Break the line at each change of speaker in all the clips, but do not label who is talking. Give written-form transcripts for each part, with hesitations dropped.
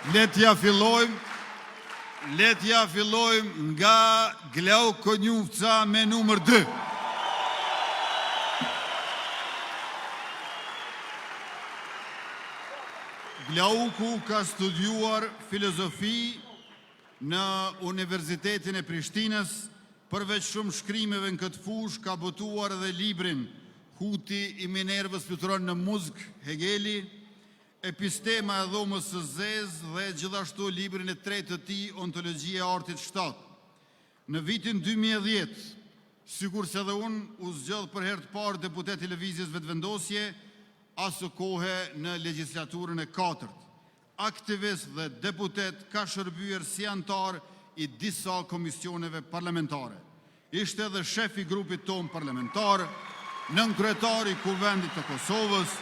Letja fillojmë nga Glau Konjufca me numër 2. Glauku ka studiuar filozofi në Universitetin e Prishtinës, përveç shumë shkrimeve në këtë fushë, ka botuar edhe librin Huti i Minervës fluturon në muzikë, Hegeli, Epistema e dhomës së zezë dhe gjithashtu librin e tretë të tij, Ontologjia e artit 7. Në vitin 2010, sikur se dhe unë u zgjodh për herë të parë deputet i lëvizjes vetëvendosje, asë kohe në legjislaturën e 4. Aktivist dhe deputet ka shërbyer si antar i disa komisioneve parlamentare. Ishte edhe shef i grupit ton parlamentar, nënkryetari i Kuvendit të Kosovës,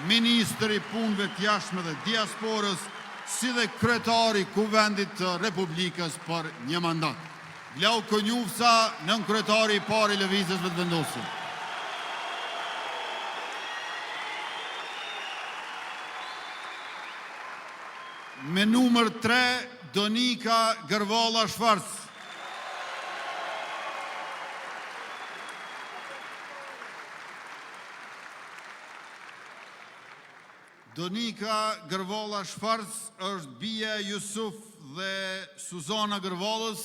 ministri i punëve të jashtme dhe diasporës, si dhe kryetari i Kuvendit të Republikës për një mandat. Glau Konjufca, nënkryetari i parë i lëvizjes vetëvendosje. Me numër 3, Donika Gërvalla Shvarc. Donika Gërvalla Shvarc është bia Jusuf dhe Suzana Gërvallës.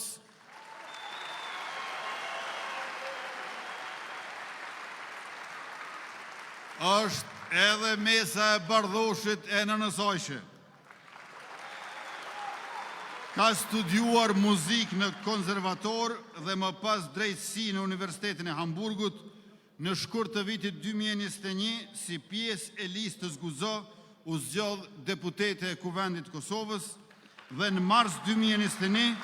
Është edhe mesa e bardhoshit e nënësojshe. Ka studiuar muzikë në konservator dhe më pas drejtësi në Universitetin e Hamburgut. Në shkurt të vitit 2021, si pjesë e listës Guzo, u zgjodh deputete e Kuvendit të Kosovës dhe në mars 2021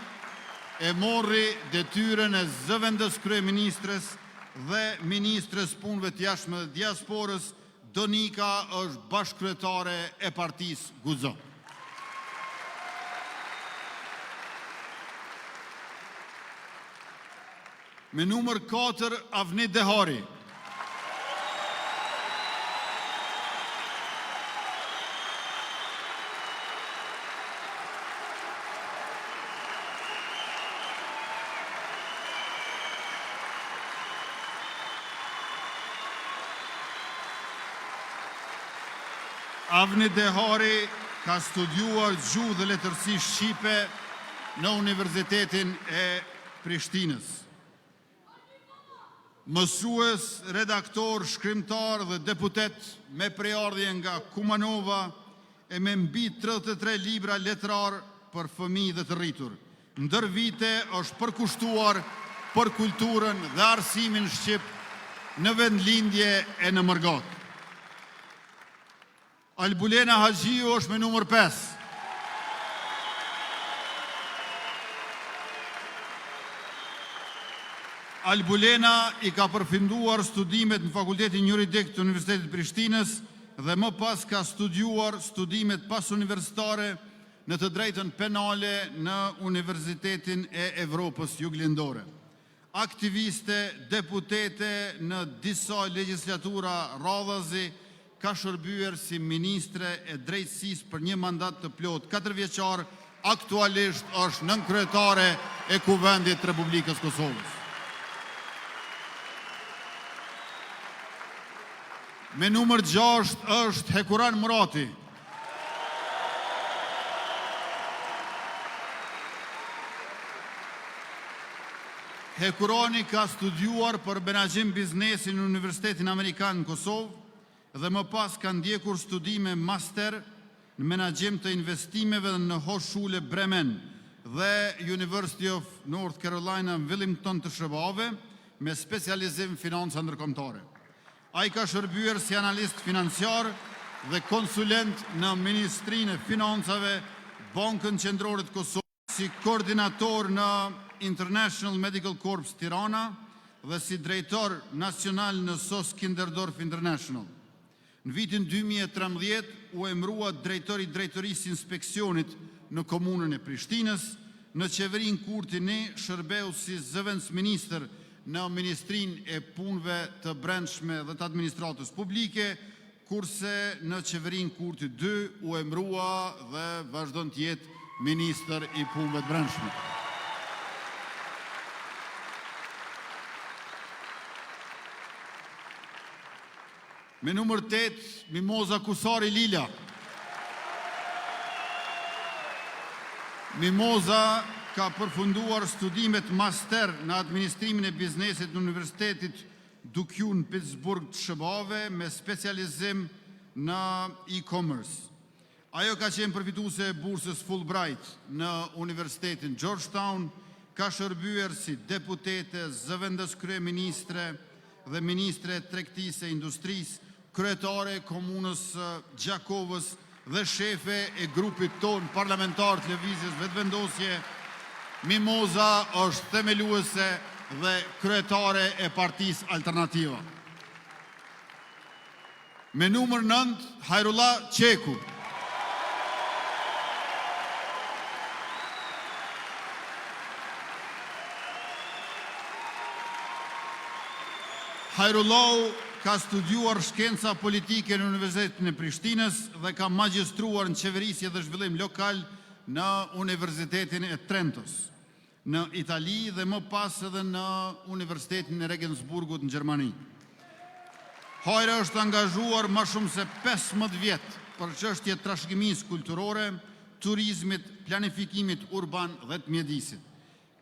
e morri detyrën e zëvendës kryeministres dhe ministres punëve të jashtme dhe diasporës. Donika është bashkëkryetare e partisë Guzo. Me numër 4, Avni Dehari. Avni Dehari ka studiuar gjuhë dhe letërsi shqipe në Universitetin e Prishtinës. Mësues, redaktor, shkrimtar dhe deputet me prejardhje nga Kumanova e me mbi 33 libra letrar për fëmijë dhe të rritur. Ndër vite është përkushtuar për kulturën dhe arsimin shqip në vendlindje e në Mërgat. Albulena Haxhiu është me numër 5. Albulena i ka përfunduar studimet në Fakultetin Juridik të Universitetit Prishtinës dhe më pas ka studiuar studimet pas universitare në të drejtën penale në Universitetin e Evropës Juglindore. Aktiviste, deputete në disa legjislatura radhazi, ka shërbyer si ministre e drejtësisë për një mandat të plot 4 vjeçar, aktualisht është nënkryetare e Kuvendit të Republikës Kosovës. Me numër 6 është Hekuran Murati. Hekurani ka studiuar për menaxhim biznesi në Universitetin Amerikan në Kosovë dhe më pas ka ndjekur studime master në menaxhim të investimeve në Hochschule Bremen dhe University of North Carolina në Wilmington të Shërbave me specializim financa ndërkombëtare. Ai ka shërbyer si analist financiar dhe konsulent në Ministrinë e Financave, Bankën Qendrore të Kosovës, si koordinator në International Medical Corps Tirana dhe si drejtor nacional në SOS Kinderdorf International. Në vitin 2013 u emërua drejtori i drejtorisë inspeksionit në komunën e Prishtinës. Në qeverin Kurti shërbeu si zëvendësministër në Ministrinë e Punëve të Brendshme dhe të Administratës Publike, kurse në qeverin Kurti 2 u emrua dhe vazhdon të jetë Ministër i Punëve të Brendshme. Me numër 8, Mimoza Kusari Lila. Mimoza ka përfunduar studimet master në administrimin e biznesit në Universitetit Duke në Pittsburgh të Shëbave me specializim në e-commerce. Ajo ka qenë përfituese e bursës Fulbright në Universitetin Georgetown, ka shërbyer si deputete, zëvendës kryeministre dhe ministre tregtisë e industrisë, kryetare e komunës Gjakovës dhe shefe e grupit ton parlamentar të lëvizjes vetëvendosje. Mimoza është themeluese dhe kryetare e Partisë Alternativa. Me numër 9, Hajrullah Qeku. Hajrullah ka studiuar shkenca politike në Universitetin e Prishtinës dhe ka magjistruar në qeverisje dhe zhvillim lokal në Universitetin e Trentos në Itali dhe më pas edhe në Universitetin e Regensburgut në Gjermani. Hajra është angazhuar më shumë se 15 vjet për çështje trashëgimisë kulturore, turizmit, planifikimit urban dhe të mjedisit.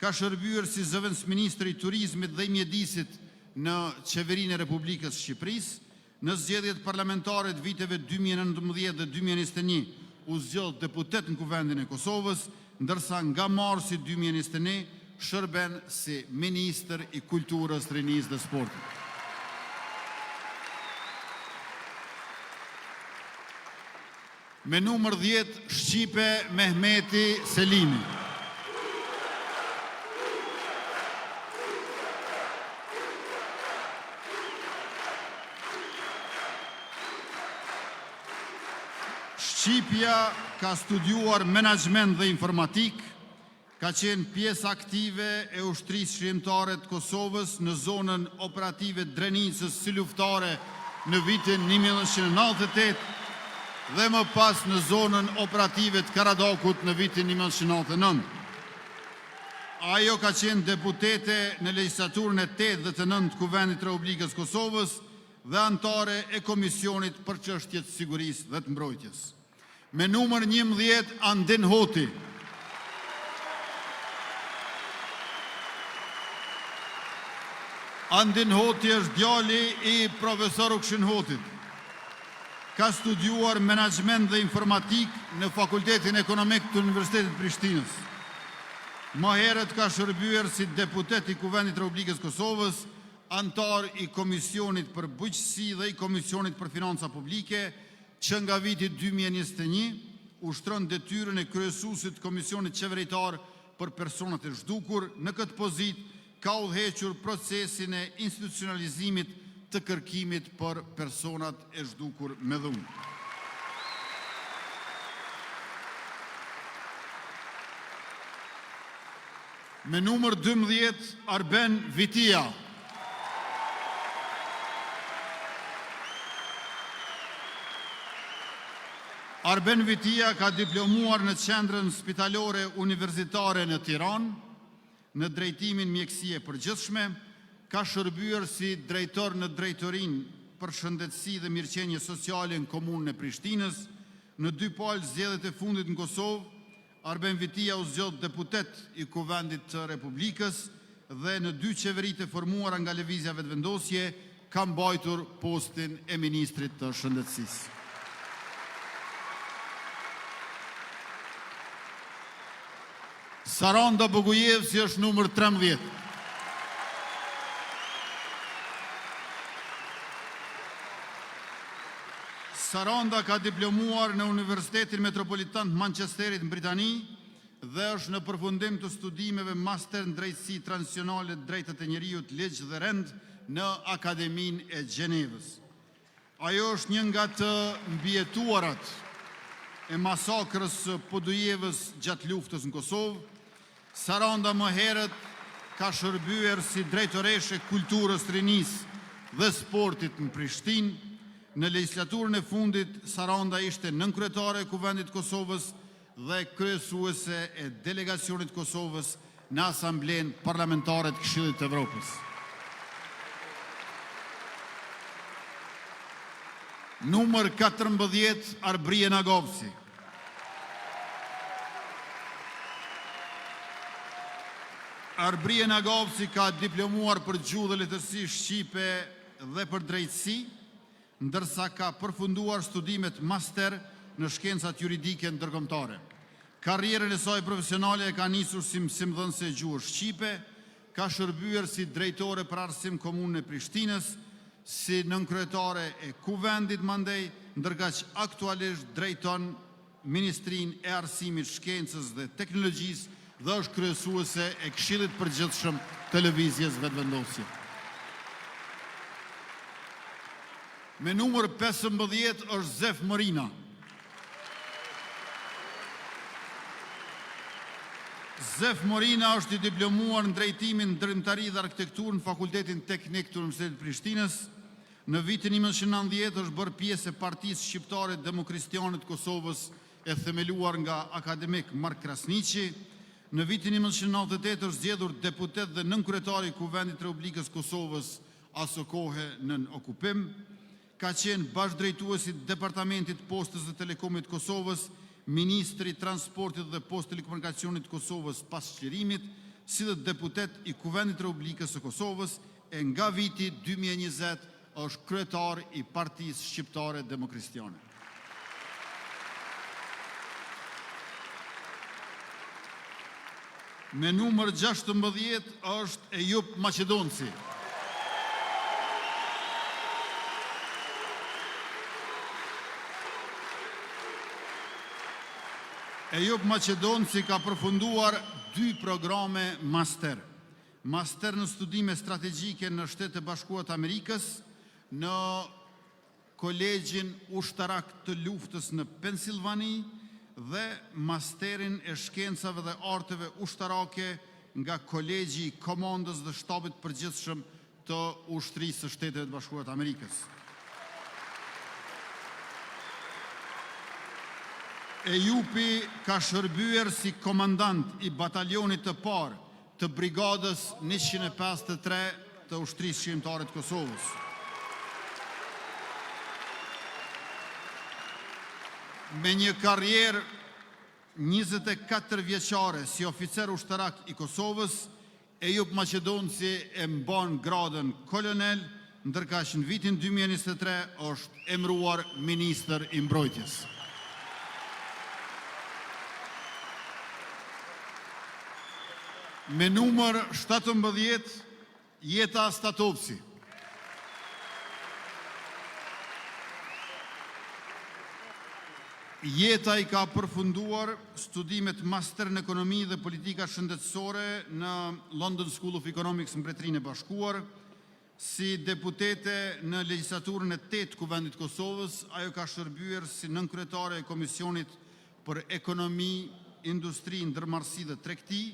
Ka shërbyer si zëvendës ministri i turizmit dhe i mjedisit në qeverinë e Republikës Shqipërisë, në zgjedhjet parlamentare të viteve 2019 dhe 2021 u zgjodh deputet në Kuvendin e Kosovës, ndërsa nga marsi 2021 shërben si Ministër i Kulturës, Rinisë dhe Sportit. Me numër 10, Shqipe Mehmeti Selimi. Shqipja ka studiuar menaxhment dhe informatik, ka qenë pjesë aktive e ushtrisë shqiptare të Kosovës në zonën operative Drenicës si luftare në vitin 1998 dhe më pas në zonën operative të Karadakut në vitin 1999. Ajo ka qenë deputete në legjislaturën e 8 dhe të 9 të Kuvendit të Republikës Kosovës dhe antare e Komisionit për çështjet e sigurisë dhe të mbrojtjes. Me numër 11, Andin Hoti. Andin Hoti është djali i profesor Ukshin Hotit. Ka studiuar menaxhment dhe informatik në Fakultetin Ekonomik të Universitetit Prishtinës. Më herët ka shërbyer si deputet i Kuvendit të Republikës Kosovës, antar i Komisionit për Bujqësi dhe i Komisionit për Financa Publike, që nga viti 2021 ushtron detyrën e kryesuesit të Komisionit Qeveritar për personat e zhdukur. Në këtë pozitë ka udhëhequr procesin e institucionalizimit të kërkimit për personat e zhdukur me dhunë. Me numër 12, Arben Vitia. Arben Vitia ka diplomuar në Qendrën Spitalore Universitare në Tiranë, në drejtimin mjekësie përgjithshme, ka shërbyer si drejtor në drejtorinë për shëndetësi dhe mirëqenie sociale në komunën e Prishtinës. Në 2 palë zgjedhjet e fundit në Kosovë, Arben Vitia u zgjodh deputet i Kuvendit të Republikës dhe në 2 qeveritë e formuara nga lëvizja vetëvendosje ka mbajtur postin e ministrit të shëndetësisë. Saranda Bogujevsi është numër 13. Saranda ka diplomuar në Universitetin Metropolitan të Manchesterit në Britani dhe është në përfundim të studimeve master në drejtësi transicionale, drejtat e njerëzit, ligj dhe rend në Akademinë e Gjenevës. Ajo është një nga të mbijetuarat e masakrës së Podujevës gjatë luftës në Kosovë. Saranda më herët ka shërbyer si drejtoreshe kulturës, rinisë dhe sportit në Prishtinë Në legjislaturën e fundit, Saranda ishte nënkryetare e Kuvendit të Kosovës dhe kryesuese e delegacionit Kosovës në Asamblenë Parlamentare të Këshillit të Evropës. Numër 14, Arbrije Nagovci. Arbrije Nagovci ka diplomuar për gjuhë dhe letërsi shqipe dhe për drejtësi, ndërsa ka përfunduar studimet master në shkencat juridike ndërkombëtare. Karrierën e saj profesionale e ka nisur si mësimdhënëse e gjuhës shqipe, ka shërbyer si drejtore për arsim komunën e Prishtinës, si nënkryetare e Kuvendit mandej, ndërkaq aktualisht drejton Ministrinë e Arsimit, Shkencës dhe Teknologjisë dhe është kryesuese e Këshillit Përgjithshëm të Lëvizjes Vetëvendosje. Me numër 15 është Zef Morina. Zef Morina është i diplomuar në drejtimin ndërtimtari dhe arkitekturë në Fakultetin Teknik të Universitetit të Prishtinës. Në vitin 1990 është bërë pjesë e Partisë Shqiptare Demokristiane të Kosovës, e themeluar nga akademik Mark Krasniqi. Në vitin 1998 është zgjedhur deputet dhe nënkryetari i Kuvendit të Republikës Kosovës, aso kohe nën okupim. Ka qenë bashkëdrejtuesi i Departamentit Postës dhe Telekomit të Kosovës, Ministri i Transportit dhe Postë Telekomunikacionit të Kosovës pas çlirimit, si dhe deputet i Kuvendit të Republikës së Kosovës, e nga viti 2020 është kryetar i Partisë Shqiptare Demokristiane. Me numër 16 është Ejup Maqedonci. Ejup Maqedonci ka përfunduar 2 programe master. Master në studime strategjike në Shtetet e Bashkuara të Amerikës, në Kolegjin Ushtarak të Luftës në Pensilvani dhe masterin e shkencave dhe arteve ushtarake nga Kolegji i Komandës dhe Shtabit Përgjithshëm të Ushtrisë së Shteteve të Bashkuara të Amerikës. Ejupi ka shërbyer si komandant i batalionit të parë të brigadës 153 të Ushtrisë Shqiptare të Kosovës. Me një karrierë 24 vjeçare si oficer ushtarak i Kosovës, Ejup Maqedonci e mban gradën kolonel, ndërkaq në vitin 2023 është emëruar ministër i mbrojtjes. Me numër 17, Jeta Statovci. Jeta i ka përfunduar studimet master në ekonomi dhe politika shëndetësore në London School of Economics në Mbretërinë e Bashkuar. Si deputete në legjislaturën e 8 Kuvendit të Kosovës, ajo ka shërbyer si nënkryetare e Komisionit për Ekonomi, Industri, Ndërmarrësi dhe Tregti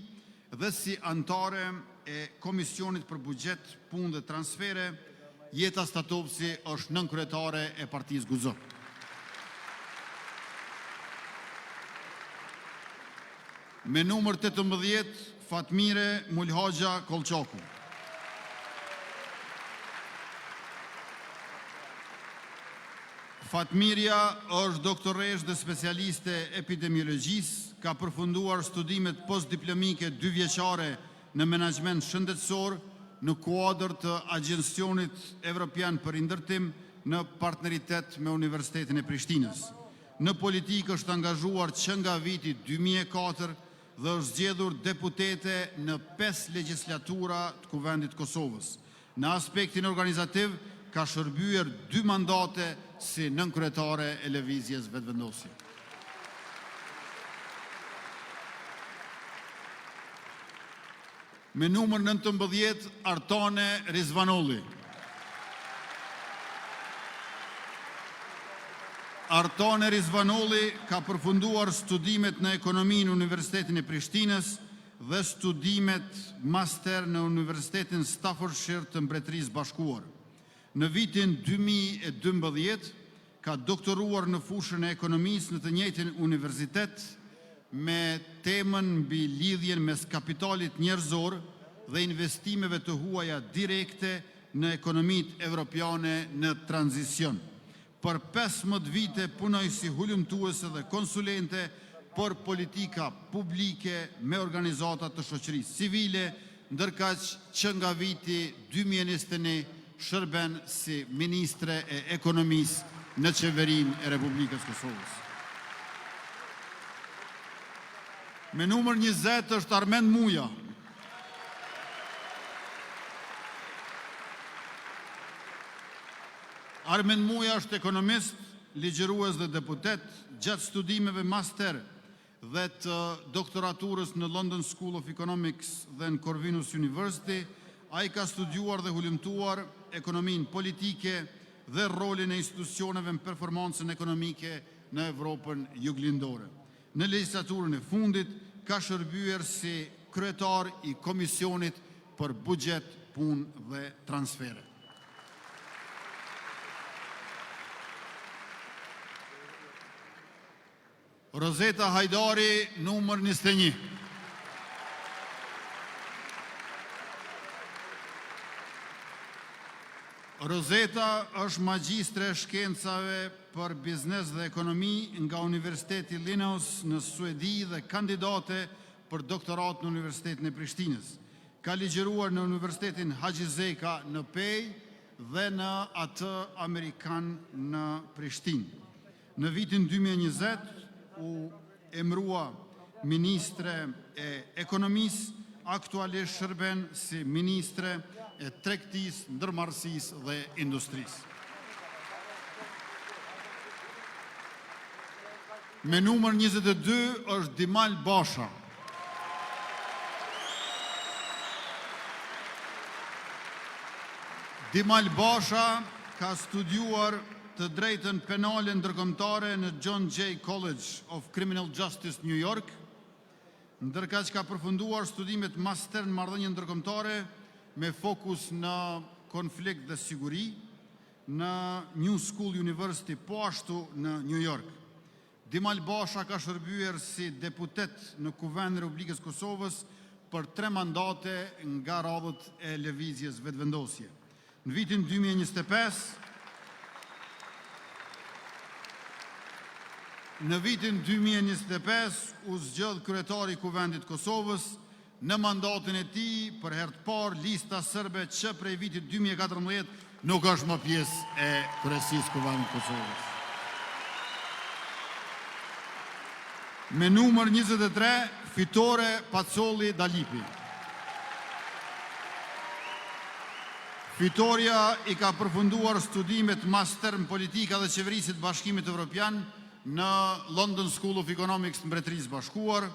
dhe si antare e Komisionit për Buxhet, Punë dhe Transfere. Jeta Statovci është nënkryetare e Partisë GUZO. Me numër 18, Fatmire Mulhoxha Kolçaku. Fatmirja është doktoresh dhe specialiste epidemiologjisë, ka përfunduar studimet postdiplomike 2 vjeçare në menaxhment shëndetësor në kuadër të Agjencionit Evropian për Ndërtim në partneritet me Universitetin e Prishtinës. Në politikë është angazhuar që nga viti 2004 dhe është zgjedhur deputete në 5 legjislatura të Kuvendit të Kosovës. Në aspektin organizativ, ka shërbyer 2 mandate si nënkryetare e Lëvizjes Vetëvendosje. Me numër 19, Artone Rizvanolli. Artone Rizvanolli ka përfunduar studimet në ekonomi në Universitetin e Prishtinës dhe studimet master në Universitetin Staffordshire të Mbretërisë Bashkuar. Në vitin 2012 ka doktoruar në fushën e ekonomisë në të njëjtin universitet me temën mbi lidhjen mes kapitalit njerëzor dhe investimeve të huaja direkte në ekonomitë evropiane në tranzicion. Për 15 vite punoj si hulumtuese dhe konsulente për politika publike me organizata të shoqërisë civile, ndërkaq që nga viti 2021 shërben si ministre e ekonomisë në qeverinë e Republikës Kosovës. Me numër 20 është Armend Muja. Armend Muja është ekonomist, ligjërues dhe deputet, gjatë studimeve master dhe të doktoraturës në London School of Economics dhe në Corvinus University, a i ka studiuar dhe hulumtuar ekonominë politike dhe rolin e institucioneve në performancën ekonomike në Evropën juglindore. Në legjislaturën e fundit ka shërbyer si kryetar i Komisionit për Buxhet, Punë dhe Transfere. Rozeta Hajdari, numër 21. Rozeta është magjistre shkencave për biznes dhe ekonomi nga Universiteti Linnaeus në Suedi dhe kandidate për doktorat në Universitetin e Prishtinës. Ka ligjëruar në Universitetin Haxhi Zeka në Pej dhe në atë Amerikan në Prishtinë. Në vitin 2020 u emrua ministre e ekonomisë, aktualisht shërben si ministre e tregtisë, ndërmarrësisë dhe industrisë. Me numër 22 është Dimal Basha. Dimal Basha ka studiuar të drejtën penale ndërkombëtare në John Jay College of Criminal Justice, New York, ndërkaq ka përfunduar studimet master në marrëdhënie ndërkombëtare me fokus në konflikt dhe siguri në New School University, po ashtu në New York. Dimal Basha ka shërbyer si deputet në Kuvendin e Republikës Kosovës për 3 mandate nga radhët e lëvizjes vetëvendosje. Në vitin 2025 u zgjodh kryetari i Kuvendit Kosovës. Në mandatin e tij, për herë të parë, lista serbe që prej vitit 2014 nuk është më pjesë e kryesisë Kuvendit Kosovës. Me numër 23, Fitore Pacolli Dalipi. Fitoria i ka përfunduar studimet master në politika dhe qeverisit Bashkimit Evropian në London School of Economics në Mbretërisë Bashkuar,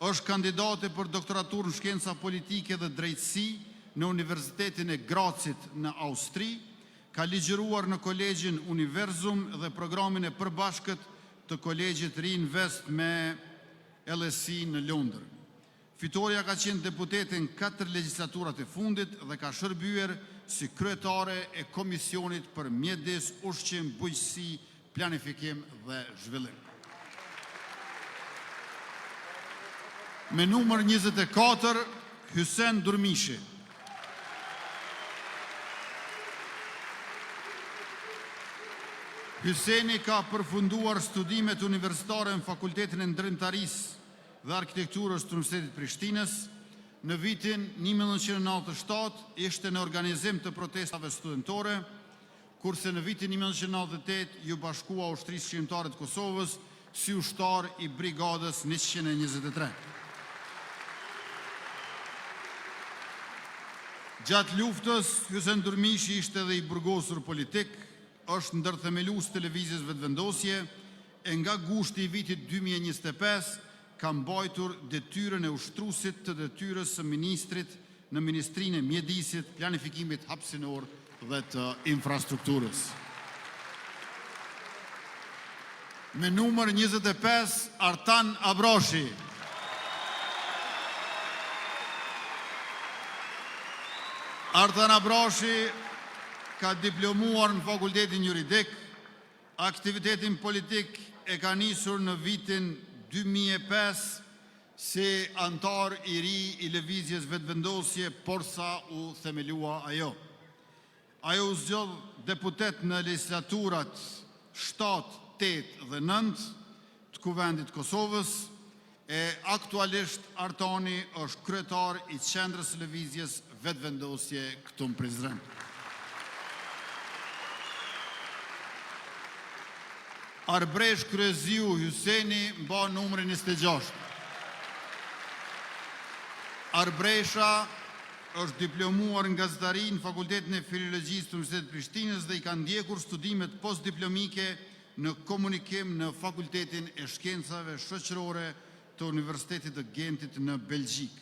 është kandidate për doktoraturë në shkenca politike dhe drejtësi në Universitetin e Grazit në Austri, ka ligjëruar në Kolegjin Universum dhe programin e përbashkët të Kolegjit Reinvest me LSE në Londër. Fitoria ka qenë deputete në 4 legjislaturat e fundit dhe ka shërbyer si kryetare e Komisionit për Mjedis, Ushqim, Bujqësi, Planifikim dhe Zhvillim. Me numër 24, Hysen Durmishi. Hyseni ka përfunduar studimet universitare në Fakultetin e Ndërtimtarisë dhe Arkitekturës të Universitetit Prishtinës. Në vitin 1997 ishte në organizim të protestave studentore, kurse në vitin 1998 ju bashkua Ushtrisë Shqiptare të Kosovës si ushtar i Brigadës 123. Gjatë luftës, Hysen Durmishi ishte edhe i burgosur politik, është ndërthemelues të lëvizjes vetëvendosje e nga gushti i vitit 2025 ka mbajtur detyrën e ushtruesit të detyrës së ministrit në Ministrinë e Mjedisit, Planifikimit Hapësinor dhe të Infrastrukturës. Me numër 25, Artan Abrashi. Artan Abrashi ka diplomuar në fakultetin juridik, aktivitetin politik e ka nisur në vitin 2005 si antar i ri i lëvizjes vetëvendosje, porsa u themelua ajo. Ajo u zgjodh deputet në legislaturat 7, 8 dhe 9 të Kuvendit Kosovës, e aktualisht Artani është kryetar i qendrës lëvizjes vetëvendosje këtu në Prizren. Arbresh Kryeziu Hyseni mba numrin 26. Arbresha është diplomuar në gazetari në Fakultetin e Filologjisë të Universitetit Prishtinës dhe i ka ndjekur studimet postdiplomike në komunikim në Fakultetin e Shkencave Shoqërore të Universitetit të Gentit në Belgjik.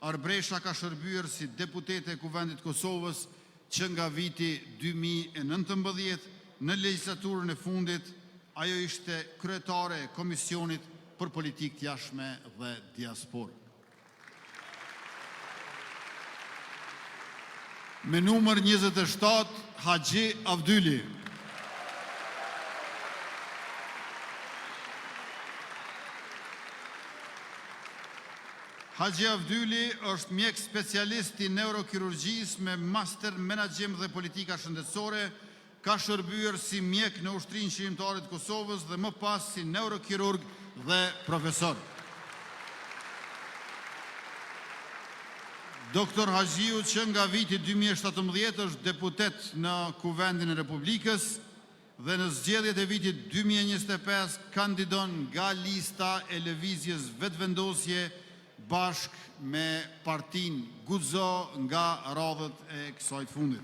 Arbresha ka shërbyer si deputete e Kuvendit Kosovës që nga viti 2019 në legjislaturën e fundit. Ajo ishte kryetare e Komisionit për Politikë të Jashtme dhe Diasporë. Me numër 27, Haxhi Avdyli. Haxhi Avdyli është mjek specialist i neurokirurgjisë me master menaxhim dhe politika shëndetësore. Ka shërbyer si mjek në Ushtrinë Shërimtare të Kosovës dhe më pas si neurokirurg dhe profesor. Doktor Haxhiu që nga viti 2017 është deputet në Kuvendin e Republikës dhe në zgjedhjet e vitit 2025 kandidon nga lista e lëvizjes vetëvendosje bashkë me partinë Guzo nga radhët e kësaj fundit.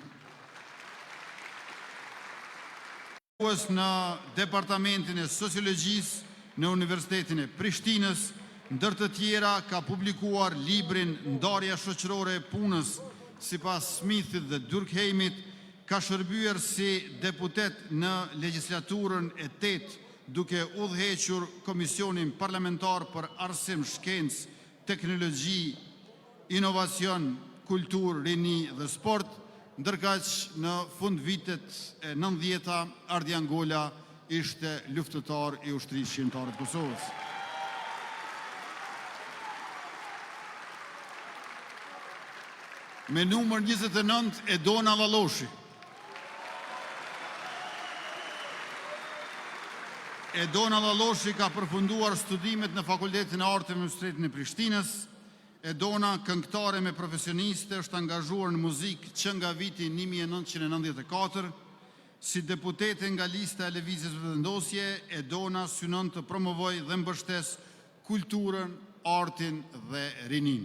Në Departamentin e Sociologjisë në Universitetin e Prishtinës, ndër të tjera ka publikuar librin Ndarja shoqërore e punës sipas Smithit dhe Durkheimit, ka shërbyer si deputet në legjislaturën e 8 duke udhëhequr Komisionin Parlamentar për Arsim, Shkencë, Teknologji, Inovacion, Kulturë, Rini dhe Sport, ndërkaq në fund vitet e 90-ta, Ardian Gola ishte luftëtar i Ushtrisë Shqiptare të Kosovës. Me numër 29, Edona Lalloshi. Edona Lalloshi ka përfunduar studimet në Fakultetin e Arteve në Universitetin e Prishtinës. Edona, këngëtare me profesioniste, është angazhuar në muzikë që nga viti 1994. Si deputete nga lista e lëvizjes vetëvendosje, Edona synon të promovojë dhe mbështes kulturën, artin dhe rinin.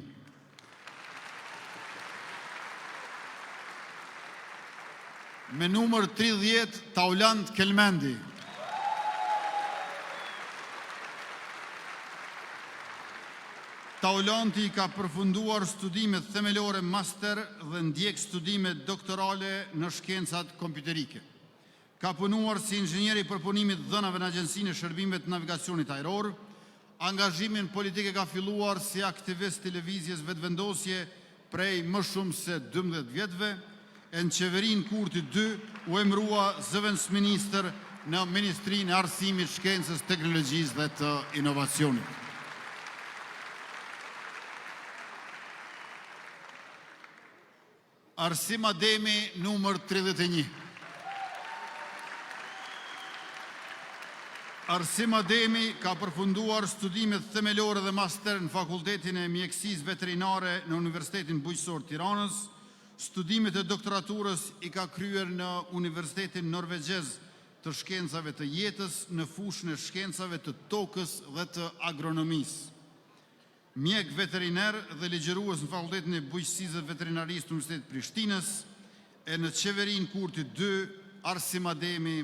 Me numër 30, Taulant Kelmendi. Taulanti ka përfunduar studimet themelore master dhe ndjek studimet doktorale në shkencat kompjuterike. Ka punuar si inxhinier i përpunimit dhënave në Agjencinë e Shërbimeve të Navigacionit Ajror. Angazhimin politik ka filluar si aktivist i lëvizjes vetëvendosje prej më shumë se 12 vjetëve. Në qeverinë Kurti 2 u emërua zëvendësministër në Ministrinë e Arsimit, Shkencës, Teknologjisë dhe të Inovacionit. Arsim Ademi, numër 31. Arsim Ademi ka përfunduar studimet themelore dhe master në Fakultetin e Mjekësisë Veterinare në Universitetin Bujqësor Tiranës. Studimet e doktoraturës i ka kryer në Universitetin Norvegjez të Shkencave të Jetës në fushën e shkencave të tokës dhe të agronomisë. Mjek veteriner dhe ligjërues në Fakultetin e Bujqësisë dhe Veterinarisë të Universitetit Prishtinës, e në qeverinë Kurti 2, Arsim Ademi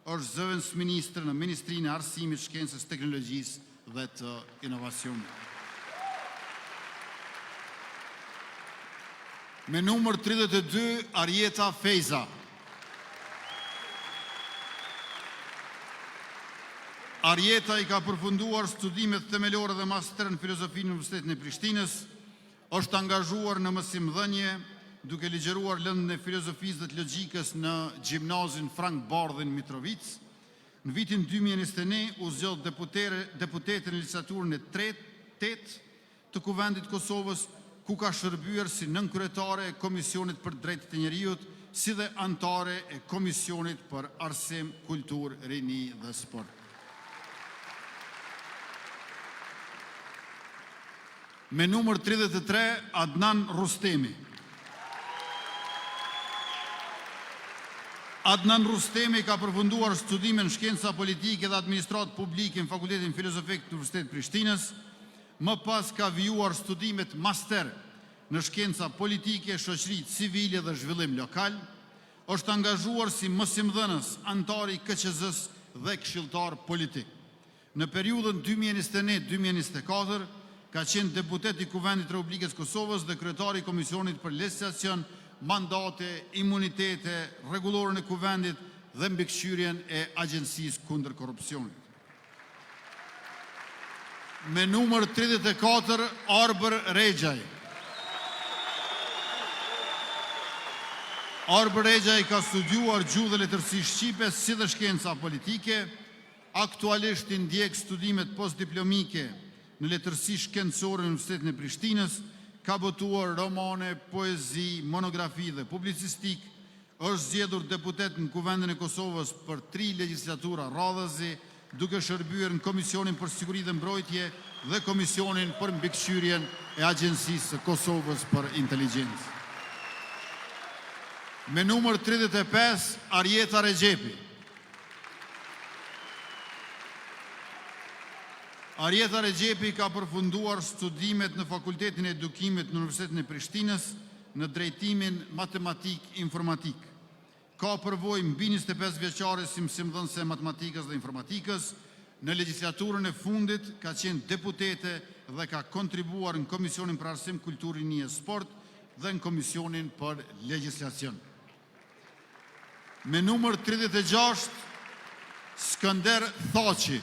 është zëvendësministër në Ministrinë e Arsimit, Shkencës, Teknologjisë dhe të Inovacionit. Me numër 32, Arjeta Fejza. Arjeta i ka përfunduar studimet themelore dhe master në filozofi në Universitetin e Prishtinës, është angazhuar në mësimdhënie, duke ligjeruar lëndën e filozofisë dhe të logjikës në Gjimnazin Frank Bardhin Mitrovic. Në vitin 2021 u zgjodh deputete në legjislaturën e 8 të Kuvendit Kosovës, ku ka shërbyer si nënkryetare e Komisionit për Drejtët e Njerëzit, si dhe anëtare e Komisionit për Arsim, Kulturë, Rini dhe Sport. Me numër 33, Adnan Rustemi. Adnan Rustemi ka përfunduar studime në shkenca politike dhe administratë publike në Fakultetin Filozofik të Universitetit Prishtinës, më pas ka vijuar studimet master në shkenca politike, shoqëri civile dhe zhvillim lokal, është angazhuar si mësimdhënës, antar i KQZ-s dhe këshilltar politik. Në periudhën 2021-2024 ka qenë deputet i Kuvendit të Republikës Kosovës dhe kryetari i Komisionit për Legjislacion, mandate, imunitete, rregullorën e Kuvendit dhe mbikëqyrjen e Agjencisë kundër korrupsionit. Me numër 34, Arbër Rexhaj. Arbër Rexhaj ka studiuar gjuhë dhe letërsi shqipe si dhe shkenca politike, aktualisht i ndjek studimet postdiplomike në letërsi shkencore në Universitetin e Prishtinës, ka botuar romane, poezi, monografi dhe publicistik, është zgjedhur deputet në Kuvendin e Kosovës për 3 legjislatura radhëzi, duke shërbyer në Komisionin për Siguri dhe Mbrojtje dhe Komisionin për mbikëqyrjen e Agjencisë së Kosovës për Inteligjencë. Me numër 35, Arjeta Rexhepi. Arjeta Rexhepi ka përfunduar studimet në Fakultetin e Edukimit në Universitetin e Prishtinës në drejtimin matematik-informatik. Ka përvojë mbi 25 vjeçare si mësimdhënëse e matematikës dhe informatikës. Në legjislaturën e fundit ka qenë deputete dhe ka kontribuar në Komisionin për Arsim, Kulturë, Rini e Sport dhe në Komisionin për Legjislacion. Me numër 36, Skënder Thaçi.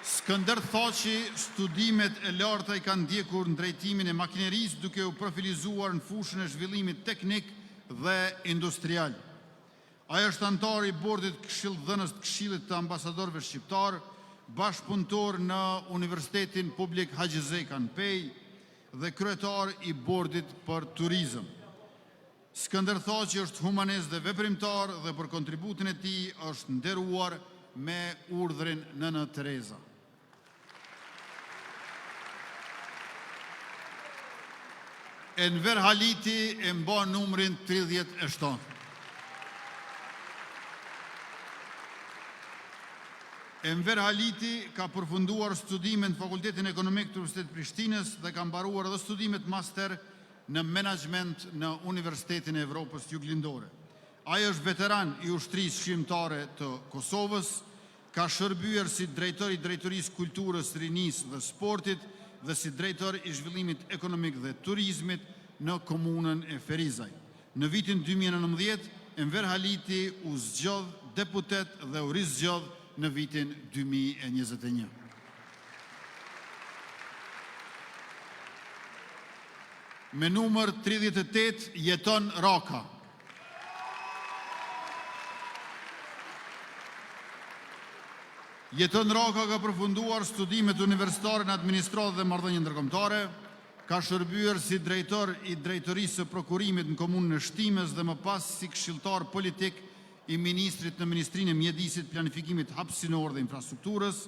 Skënder Thaçi studimet e larta i kanë ndjekur në drejtimin e makinerisë, duke u profilizuar në fushën e zhvillimit teknik dhe industrial. Ai është antar i bordit këshilldhënës të Këshillit të Ambasadorëve Shqiptar, bashkëpunëtor në Universitetin Publik Haxhi Zej Kanpej dhe kryetar i bordit për turizëm. Skënder Thaçi është humanist dhe veprimtar dhe për kontributin e tij është nderuar me urdhrin Nëna Tereza. Enver Haliti e mban numrin 37. Enver Haliti ka përfunduar studimet në Fakultetin Ekonomik të Universitetit Prishtinës dhe ka mbaruar edhe studimet master në menaxhment në Universitetin e Evropës Juglindore. Ai është veteran i ushtrisë shqiptare të Kosovës, ka shërbyer si drejtor i Drejtorisë Kulturës, Rinisë dhe Sportit dhe si drejtor i zhvillimit ekonomik dhe turizmit në komunën e Ferizaj. Në vitin 2019, Enver Haliti u zgjodh deputet dhe u rizgjodh në vitin 2021. Me numër 38, Jeton Raka. Jeton Raka ka përfunduar studimet universitare në administratë dhe marrëdhënie ndërkombëtare, ka shërbyer si drejtor i Drejtorisë së Prokurimit në komunën e Shtimës dhe më pas si këshilltar politik i ministrit në Ministrinë e Mjedisit, Planifikimit Hapësinor dhe Infrastrukturës,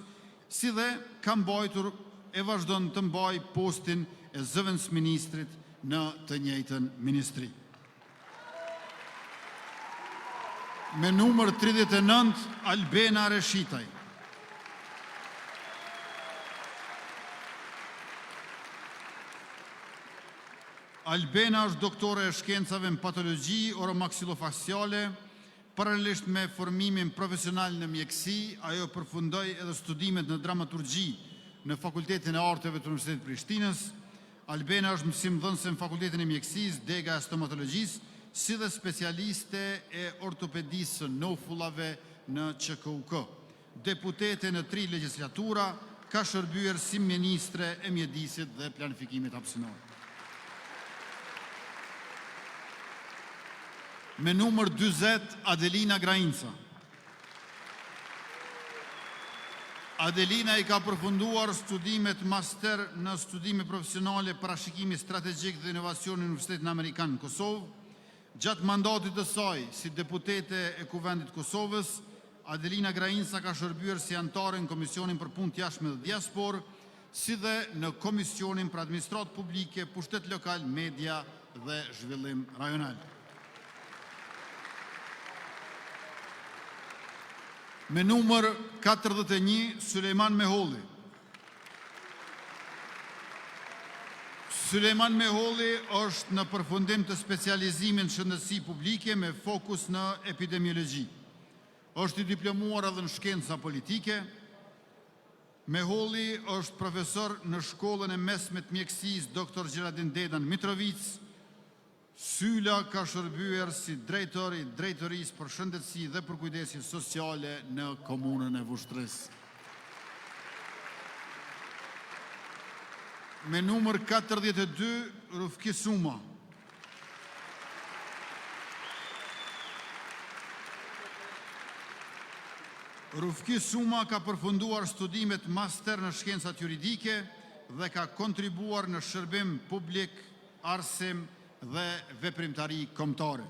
si dhe ka mbajtur e vazhdon të mbaj postin e zëvendës ministrit në të njëjtën ministri. Me numër 39, Albena Reshitaj. Albena është doktore e shkencave në patologji oromaksilofaciale, paralelisht me formimin profesional në mjekësi, ajo përfundoi edhe studimet në dramaturgji në Fakultetin e Arteve të Universitetit Prishtinës. Albena është mësimdhënëse në Fakultetin e Mjekësisë, dega e stomatologjisë, si dhe specialiste e ortopedisë së nofullave në QKUK. Deputete në 3 legjislatura, ka shërbyer si ministre e mjedisit dhe planifikimit hapësinor. Me numër 40, Adelina Grainca. Adelina i ka përfunduar studimet master në studime profesionale parashikimi strategjik dhe inovacion në Universitetin Amerikan në Kosovë. Gjatë mandatit të saj si deputete e Kuvendit Kosovës, Adelina Grainca ka shërbyer si anëtare në Komisionin për Punë të Jashtme dhe Diasporë, si dhe në Komisionin për Administratë Publike, Pushtet Lokal, Media dhe Zhvillim Rajonal. Me numër 41, Sulejman Meholli. Sulejman Meholli është në përfundim të specializimin shëndetësi publike me fokus në epidemiologji. Është i diplomuar edhe në shkenca politike. Meholli është profesor në shkollën e mesme të mjekësisë Dr. Gjeradin Dedan Mitrovic. Syla ka shërbyer si drejtori i drejtorisë për shëndetësi dhe për kujdesje sociale në komunën e Vushtrisë. Me numër 42, Rufki Suma. Rufki Suma ka përfunduar studimet master në shkencat juridike dhe ka kontribuar në shërbim publik, arsim dhe veprimtari kombëtare.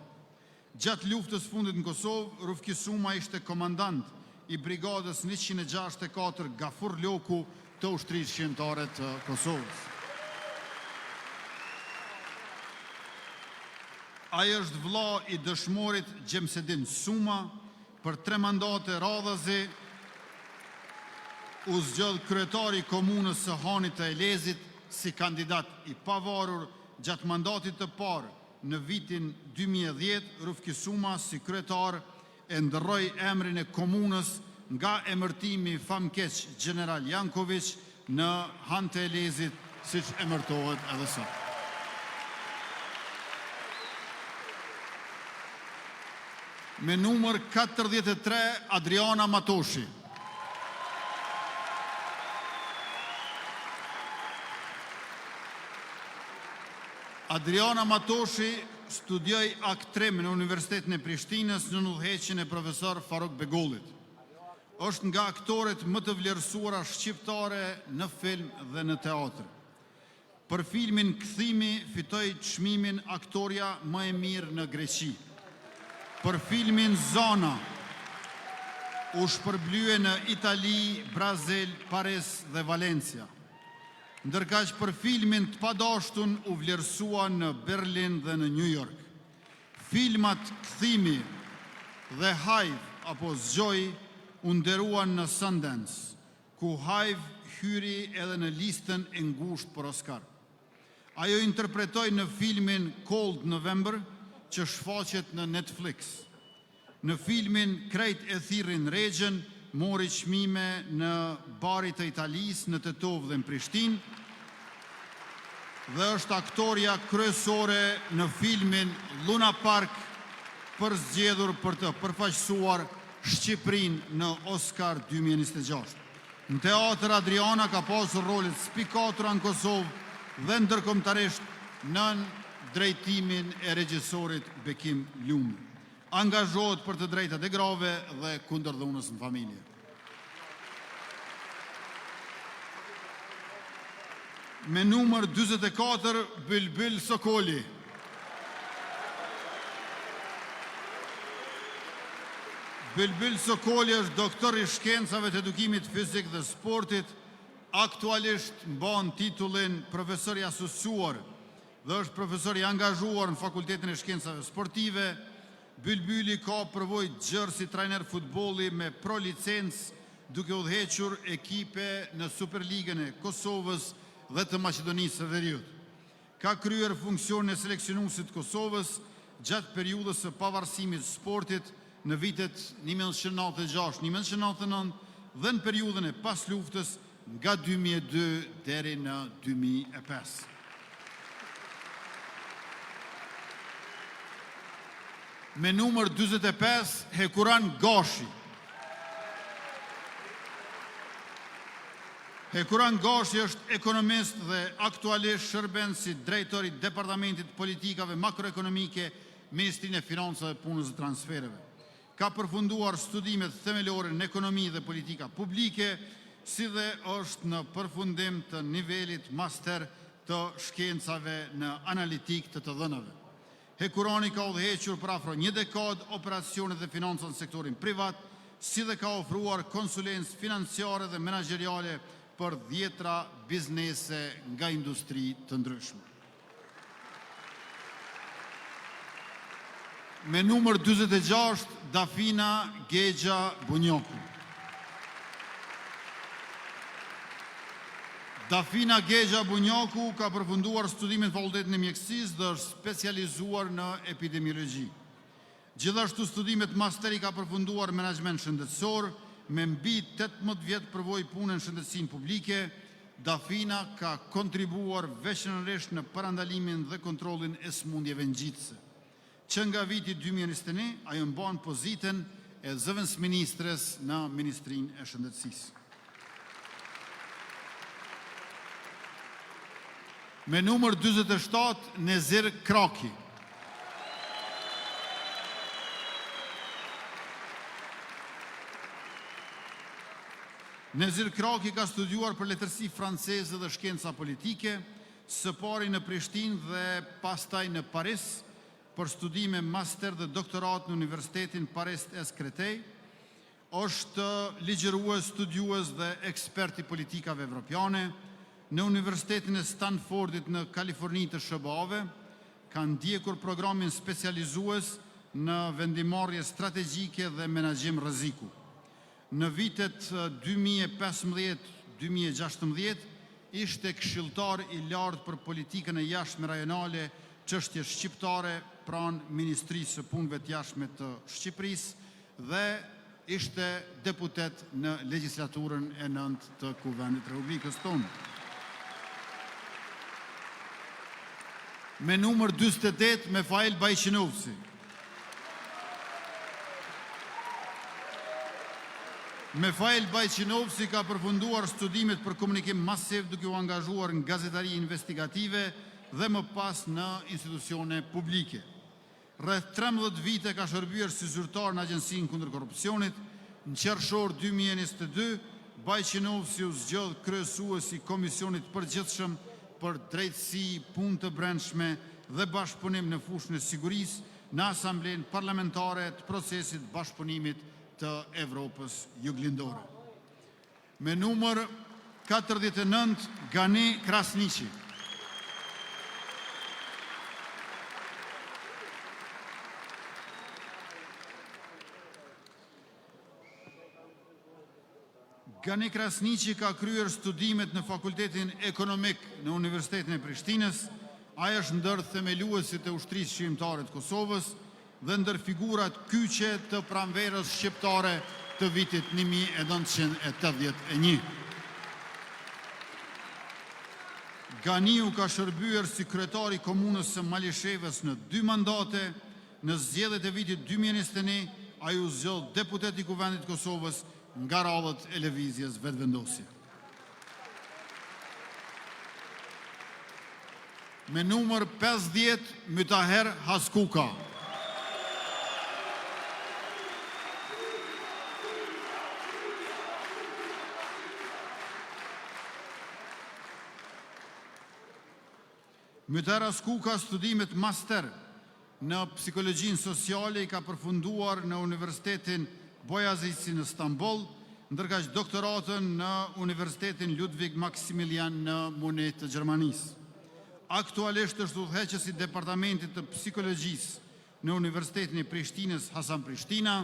Gjatë luftës fundit në Kosovë, Rufki Suma ishte komandant i brigadës 164 Gafur Loku të ushtrisë shqiptare të Kosovës. Ai është vëlla i dëshmorit Gjemsedin Suma. Për 3 mandate radhazi u zgjodh kryetari i komunës së Hanit të Elezit si kandidat i pavarur. Gjatë mandatit të parë në vitin 2010, Rufki Suma si kryetar e ndërroi emrin e komunës nga emërtimi famkeq General Janković në Han të Elezit, siç emërtohet edhe sot. Me numër 43, Adriana Matoshi. Adriana Matoshi studioi aktrim në Universitetin e Prishtinës në udhëheqjen e profesor Faruk Begollit. Është nga aktorët më të vlerësuara shqiptare në film dhe në teatr. Për filmin Kthimi fitoi çmimin aktoria më e mirë në Greqi. Për filmin Zona u shpërblye në Itali, Brazil, Paris dhe Valencia. Ndërkaq për filmin Të padashtun u vlerësua në Berlin dhe në New York. Filmat Kthimi dhe Hive apo Zgjoj u nderuan në Sundance, ku Hive hyri edhe në listën e ngushtë për Oscar. Ajo interpretoi në filmin Cold November, që shfaqet në Netflix. Në filmin Krejt e thirrin Regjen, mori çmime në barit të Italisë, në Tetov dhe në Prishtinë, dhe është aktoria kryesore në filmin Luna Park, përzgjedhur për të përfaqësuar Shqipërinë në Oscar 2026. Në teatr, Adriana ka pasur rolet spikatura në Kosovë dhe ndërkombëtarisht nën drejtimin e regjisorit Bekim Lumi. Angazhohet për të drejtat e grave dhe kundër dhunës në familje. Me numër 44, Bylbyl Sokoli. Bylbyl Sokoli është doktor i shkencave të edukimit fizik dhe sportit, aktualisht mban titullin profesor i asociuar dhe është profesor i angazhuar në Fakultetin e Shkencave Sportive. Bylbyli ka përvojë gjerë si trajner futbolli me pro licencë, duke udhëhequr ekipe në Superligën e Kosovës dhe të Maqedonisë së Veriut. Ka kryer funksionin e seleksionuesit të Kosovës gjatë periudhës së pavarësimit të sportit në vitet 1996-1999 dhe në periudhën e pas luftës nga 2002 deri në 2005. Me numër 45, Hekuran Gashi. Hekuran Gashi është ekonomist dhe aktualisht shërben si drejtori Departamentit Politikave Makroekonomike, Ministrinë e Financave, Punës dhe Transfereve. Ka përfunduar studimet themelore në ekonomi dhe politika publike, si dhe është në përfundim të nivelit master të shkencave në analitik të dhënave. Hekurani ka udhëhequr për afro një dekadë operacionet dhe financat në sektorin privat, si dhe ka ofruar konsulencë financiare dhe menaxheriale për 10 biznese nga industri të ndryshme. Me numër 46, Dafina Gegja Bunjoku. Dafina Gegja Bunjoku ka përfunduar studimin në Fakultetin e Mjekësisë dhe është specializuar në epidemiologji. Gjithashtu studimet masteri ka përfunduar menaxhment shëndetësor, me mbi 18 vjet përvojë punë në shëndetësinë publike. Dafina ka kontribuar veçanërisht në parandalimin dhe kontrollin e sëmundjeve ngjitëse. Që nga viti 2021, ajo mban pozitën e zëvendës ministres në Ministrinë e Shëndetësisë. Me numër 47, Nezir Kraki. Nezir Kraki ka studiuar për letërsi franceze dhe shkenca politike, së pari në Prishtinë dhe pastaj në Paris, për studime master dhe doktorat në Universitetin Paris-es Créteil. Është ligjërues, studiues dhe ekspert i politikave evropiane. Në Universitetin e Stanfordit në Kaliforni të SBA-ve, ka ndjekur programin specializues në vendimarrje strategjike dhe menaxhim rreziku. Në vitet 2015-2016 ishte këshilltar i lartë për politikën e jashtme rajonale, çështje shqiptare pranë Ministrisë së Punëve të Jashtme të Shqipërisë dhe ishte deputet në legjislaturën e 9 të Kuvendit Republikës tonë. Me numër 48, Mefail Bajqinovci. Mefail Bajqinovci ka përfunduar studimet për komunikim masiv duke u angazhuar në gazetari investigative dhe më pas në institucione publike. Rreth 13 vite ka shërbyer si zyrtar në Agjencinë kundër korrupsionit. Në qershor 2022, Bajqinovci u zgjodh kryesues i Komisionit Përgjithshëm për drejtësi, punë të brendshme dhe bashkëpunim në fushën e sigurisë në Asamblenë Parlamentare të Procesit Bashkëpunimit të Evropës Juglindore. Me numër 49, Gani Krasniqi. Gani Krasniqi ka kryer studimet në Fakultetin Ekonomik në Universitetin e Prishtinës. Ai është ndër themeluesit e ushtrisë shqiptare të Kosovës dhe ndër figurat kyçe të pranverës shqiptare të vitit 1981. Ganiu ka shërbyer si kryetari i komunës së Malishevës në 2 mandate. Në zgjedhjet e vitit 2021, ai u zgjodh deputet i Kuvendit të Kosovës nga radhët e lëvizjes vetëvendosje. Me numër 50, Mytaher Haskuka. Mytaher Haskuka studimet master në psikologjinë sociale i ka përfunduar në Universitetin Boyazici në Stamboll, ndërkaq doktoratën në Universitetin Ludwig Maximilian në Munet të Gjermanisë. Aktualisht është udhëheqës i Departamentit të Psikologjisë në Universitetin e Prishtinës Hasan Prishtina.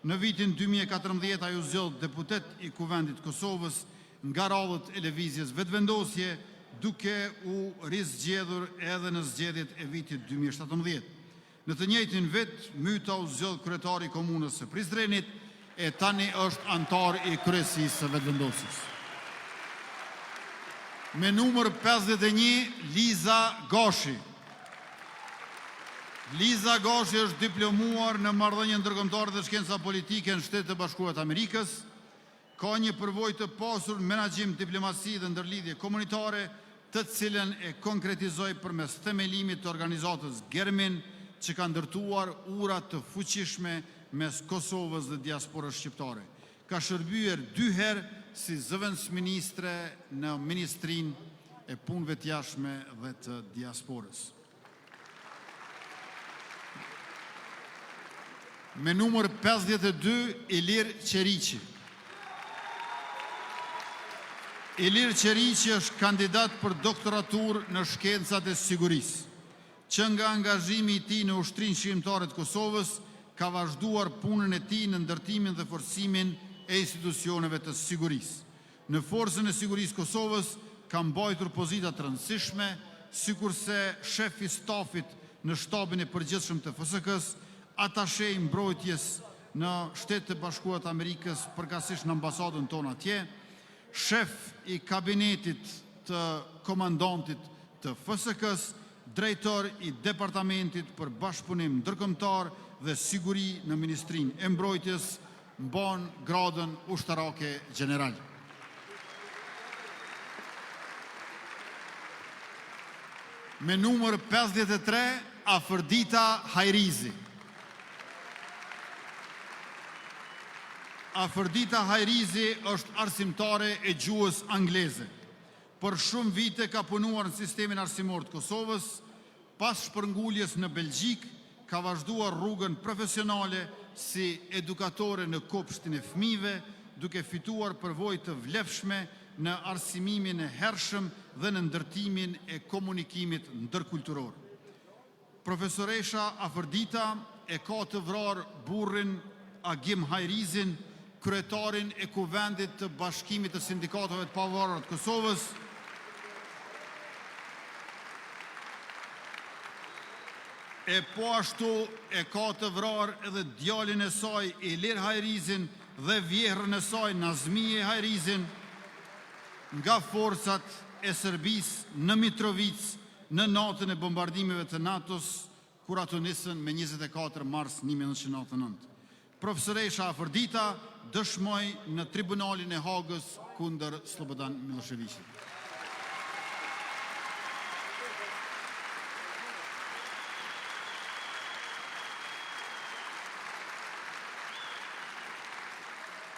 Në vitin 2014 ai u zgjodh deputet i Kuvendit të Kosovës nga radhët e lëvizjes vetëvendosje, duke u rizgjedhur edhe në zgjedhjet e vitit 2017. Në të njëjtin vit, Myta u zgjodh kryetari i komunës së Prizrenit e tani është antar i kryesisë së vetëvendosjes. Me numër 51, Liza Gashi. Liza Gashi është diplomuar në marrëdhënie ndërkombëtare dhe shkenca politike në Shtetet e Bashkuara të Amerikës. ka një përvojë të pasur menaxhim, diplomaci dhe ndërlidhje komunitare, të cilën e konkretizoi përmes themelimit të organizatës Germin, që ka ndërtuar ura të fuqishme mes Kosovës dhe diasporës shqiptare. Ka shërbyer 2 herë si zëvendës ministre në Ministrinë e Punëve të Jashtme dhe të Diasporës. Me numër 52, Ilir Qeriqi. Ilir Qeriqi është kandidat për doktoratur në shkencat e sigurisë, që nga angazhimi i tij në Ushtrinë Shqiptare të Kosovës ka vazhduar punën e tij në ndërtimin dhe forcimin e institucioneve të sigurisë. Në Forcën e Sigurisë Kosovës ka mbajtur pozita të rëndësishme, sikurse shef i stafit në shtabin e përgjithshëm të FSK-s, atashe i mbrojtjes në Shtetet e Bashkuara të Amerikës, përkatësisht në ambasadën tonë atje, shef i kabinetit të komandantit të FSK-s, drejtor i Departamentit për Bashkëpunim Ndërkombëtar dhe Siguri në Ministrinë e Mbrojtjes, mban gradën ushtarake gjeneral. Me numër 53, Afërdita Hajrizi. Afërdita Hajrizi është arsimtare e gjuhës angleze. Për shumë vite ka punuar në sistemin arsimor të Kosovës, pas shpërnguljes në Belgjik, ka vazhduar rrugën profesionale si edukatore në kopshtin e fëmijëve, duke fituar përvojë të vlefshme në arsimimin e hershëm dhe në ndërtimin e komunikimit ndërkulturor. Profesoresha Afërdita e ka të vrarë burrin Agim Hajrizin, kryetarin e Kuvendit të Bashkimit të Sindikatave të Pavarura të Kosovës, e po ashtu e ka të vrarë edhe djalin e saj Ilir Hajrizin dhe vjehrën e saj Nazmije Hajrizin nga forcat e Serbisë në Mitrovic në natën e bombardimeve të NATO-s, kur ato nisën me 24 mars 1999. Profesoresha Afërdita dëshmoi në tribunalin e Hagës kundër Slobodan Miloševićit.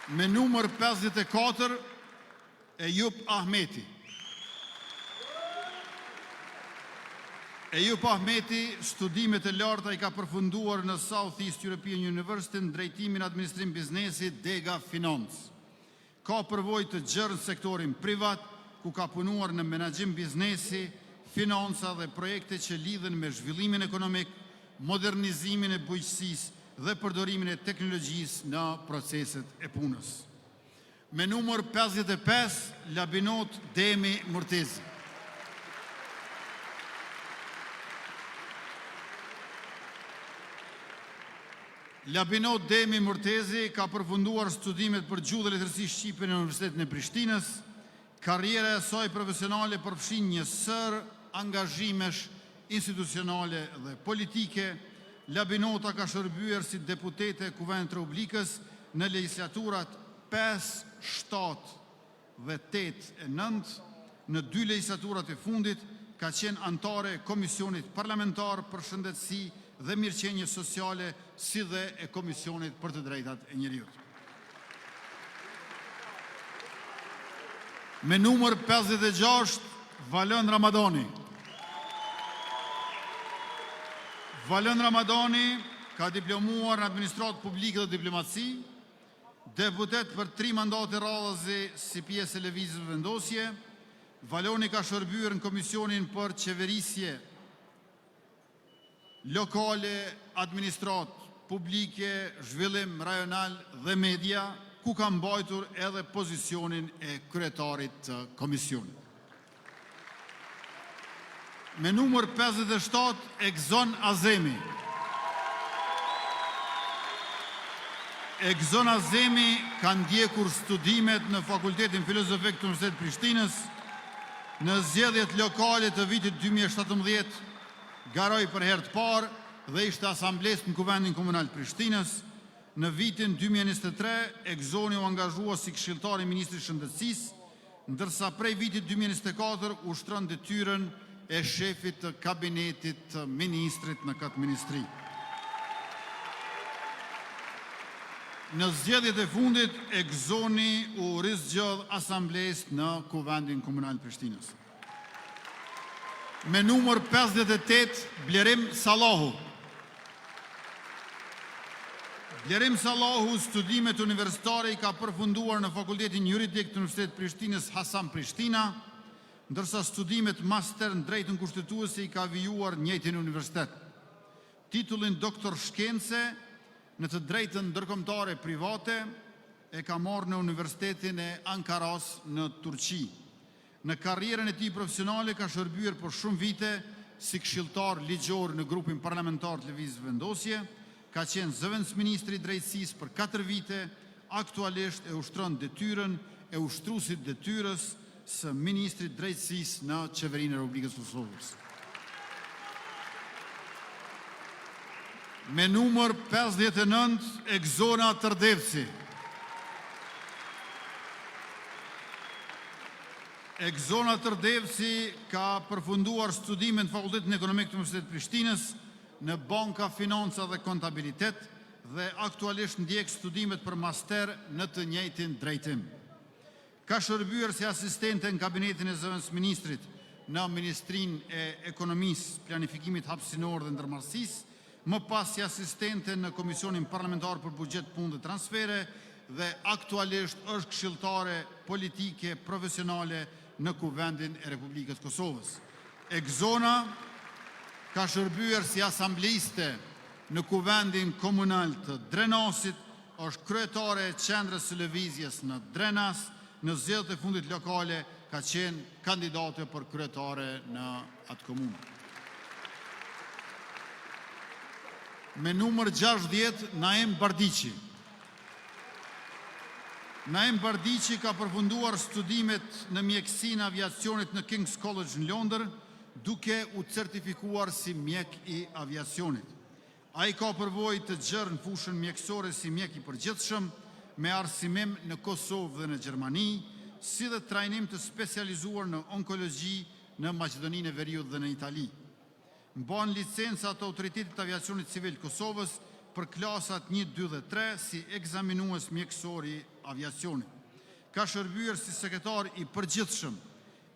Me numër 54, Ejup Ahmeti. Ejup Ahmeti, studimet e larta i ka përfunduar në South East European University në drejtimin administrim biznesi Dega Finance. Ka përvojë të gjerë në sektorin privat, ku ka punuar në menaxhim biznesi, financa dhe projekte që lidhen me zhvillimin ekonomik, modernizimin e bujqësisë dhe përdorimin e teknologjisë në proceset e punës. Me numër 55, Labinot Demi Murtezi. Labinot Demi Murtezi ka përfunduar studimet për gjuhë dhe letërsi shqipe në Universitetin e Prishtinës. Karriera e saj profesionale përfshin një sër angazhimesh institucionale dhe politike. Labinota ka shërbyer si deputete e Kuvendit të Republikës në legjislaturat 5, 7 dhe 8 e 9. Në 2 legislaturat e fundit ka qenë anëtare e Komisionit Parlamentar për Shëndetësi dhe Mirëqenie Sociale, si dhe e Komisionit për të Drejtat e Njerëzit. Me numër 56, Valën Ramadani. Valën Ramadani ka diplomuar në Administratë Publike dhe Diplomaci, deputet për 3 mandate radhëse si pjesë e lëvizjes së vendosje. Valoni ka shërbyer në Komisionin për Qeverisje Lokale, Administratë Publike, Zhvillim Rajonal dhe Media, ku ka mbajtur edhe pozicionin e kryetarit të komisionit. Me numër 57, Egzon Azemi. Egzon Azemi ka ndjekur studimet në Fakultetin Filozofik të Universitetit Prishtinës. Në zgjedhjet lokale të vitit 2017 garoi për herë të parë dhe ishte asamblesë në Kuvendin Komunal të Prishtinës. Në vitin 2023, Exoni u angazhua si këshilltar i Ministrit Shëndetësisë, ndërsa prej vitit 2024 ushtron detyrën e shefit të kabinetit të ministrit në këtë ministri. Në zgjedhjet e fundit, Exoni u rizgjodh asamblesë në Kuvendin Komunal Prishtinës. Me numër 58, Blerim Sallahu. Blerim Sallahu studimet universitare i ka përfunduar në Fakultetin Juridik të Universitetit Prishtinës Hasan Prishtina, ndërsa studimet master në drejtën kushtetuese i ka vijuar njëjtin universitet. Titullin doktor shkence në të drejtën ndërkombëtare private e ka marrë në Universitetin e Ankaras në Turqi. Në karrierën e tij profesionale ka shërbyer për shumë vite si këshilltar ligjor në grupin parlamentar të Lëvizjes Vendosje, ka qenë zëvendës ministri i drejtësisë për 4 vite, aktualisht e ushtron detyrën e ushtruesit detyrës së ministrit drejtësisë në qeverinë e Republikës Kosovës. Me numër 59, Exona Tërdevci. Exona Tërdevci ka përfunduar studimet në Fakultetin Ekonomik të Universitetit Prishtinës në Banka Financa dhe Kontabilitet dhe aktualisht ndjek studimet për master në të njëjtin drejtim. Ka shërbyer si asistente në kabinetin e zëvendës ministrit në Ministrinë e Ekonomisë, Planifikimit Hapësinor dhe Ndërmarrësisë, më pas si asistente në Komisionin Parlamentar për Buxhet, Punë dhe Transfere dhe aktualisht është këshilltare politike profesionale në Kuvendin e Republikës Kosovës. Exona ka shërbyer si asambliste në Kuvendin Komunal të Drenasit, është kryetare e qendrës së lëvizjes në Drenas, në zgjedhjet e fundit lokale ka qenë kandidate për kryetare në atë komunë. Me numër 60, Naim Bardiqi. Naim Bardiqi ka përfunduar studimet në mjekësinë e aviacionit në King's College në Londër, duke u certifikuar si mjek i aviacionit. Ai ka përvojë të gjerë në fushën mjekësore si mjek i përgjithshëm, me arsimim në Kosovë dhe në Gjermani, si dhe trajnim të specializuar në onkologji në Maqedoninë e Veriut dhe në Itali. Mban licencat të Autoritetit të Aviacionit Civil të Kosovës për klasat 1, 2 dhe 3 si ekzaminues mjekësor i aviacionit. Ka shërbyer si sekretar i përgjithshëm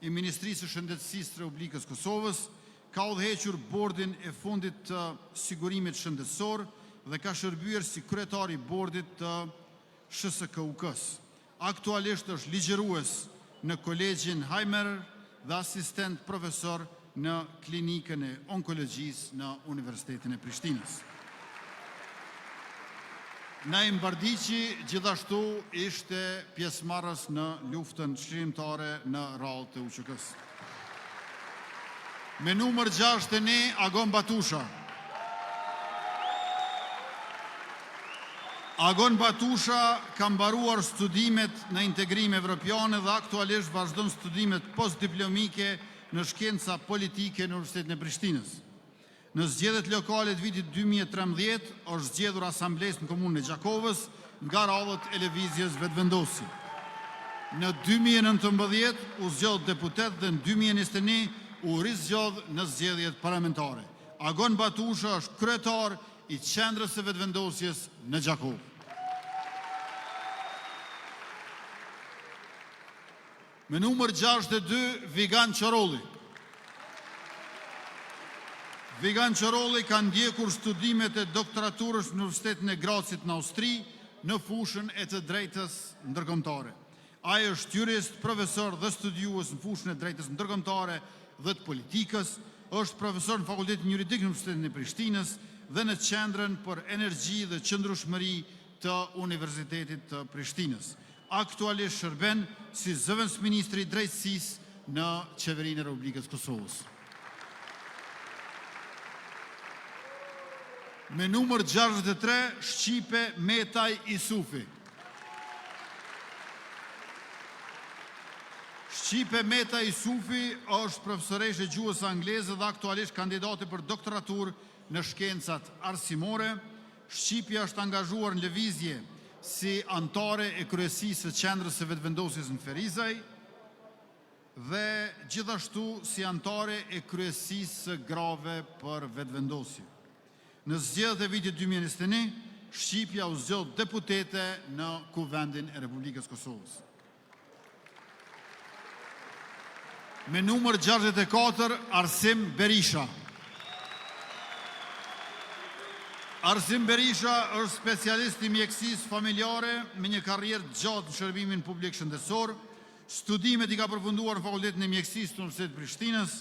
i Ministrisë së Shëndetësisë të Republikës Kosovës, ka udhëhequr bordin e fundit të sigurimit shëndetësor dhe ka shërbyer si kryetar i bordit të SHSKUK-s. Aktualisht është ligjërues në Kolegjin Hajmer dhe asistent profesor në klinikën e onkologjisë në Universitetin e Prishtinës. Naim Bardiqi gjithashtu ishte pjesëmarrës në luftën çlirimtare në rrallë të UÇK-s. Me numër 61, Agon Batusha. Agon Batusha ka mbaruar studimet në integrim evropiane dhe aktualisht vazhdon studimet postdiplomike në shkenca politike në Universitetin e Prishtinës. Në zgjedhjet lokale të vitit 2013 është zgjedhur asamblesë në komunën e Gjakovës nga radhët e lëvizjes vetëvendosje. Në 2019 u zgjodh deputet dhe në 2021 u rizgjodh në zgjedhjet parlamentare. Agon Batusha është kryetar i qendrës së vetëvendosjes në Gjakovë. Me numër 62, Vigan Qorolli. Vigan Qorolli ka ndjekur studimet e doktoraturës në Universitetin e Grazit në Austri në fushën e të drejtës ndërkombëtare. Ai është jurist, profesor dhe studiues në fushën e drejtës ndërkombëtare dhe të politikës, është profesor në Fakultetin Juridik në Universitetin e Prishtinës dhe në Qendrën për Energji dhe Qëndrueshmëri të Universitetit të Prishtinës. Aktualisht shërben si zëvendës ministri i drejtësisë në qeverinë e Republikës Kosovës. Me numër 63, Shqipe Metaj Isufi. Shqipe Metaj Isufi është profesoreshe gjuhës angleze dhe aktualisht kandidate për doktoratur në shkencat arsimore. Shqipja është angazhuar në lëvizje si antare e kryesisë së qendrës së vetëvendosjes në Ferizaj dhe gjithashtu si antare e kryesisë së grave për vetëvendosje. Në zgjedhjet e vitit 2021, Shqipja u zgjodh deputete në Kuvendin e Republikës Kosovës. Me numër 64, Arsim Berisha. Arsim Berisha është specialist i mjekësisë familjare me një karrierë gjatë në shërbimin publik shëndetësor. Studimet i ka përfunduar në Fakultetin e Mjekësisë të Universitetit të Prishtinës.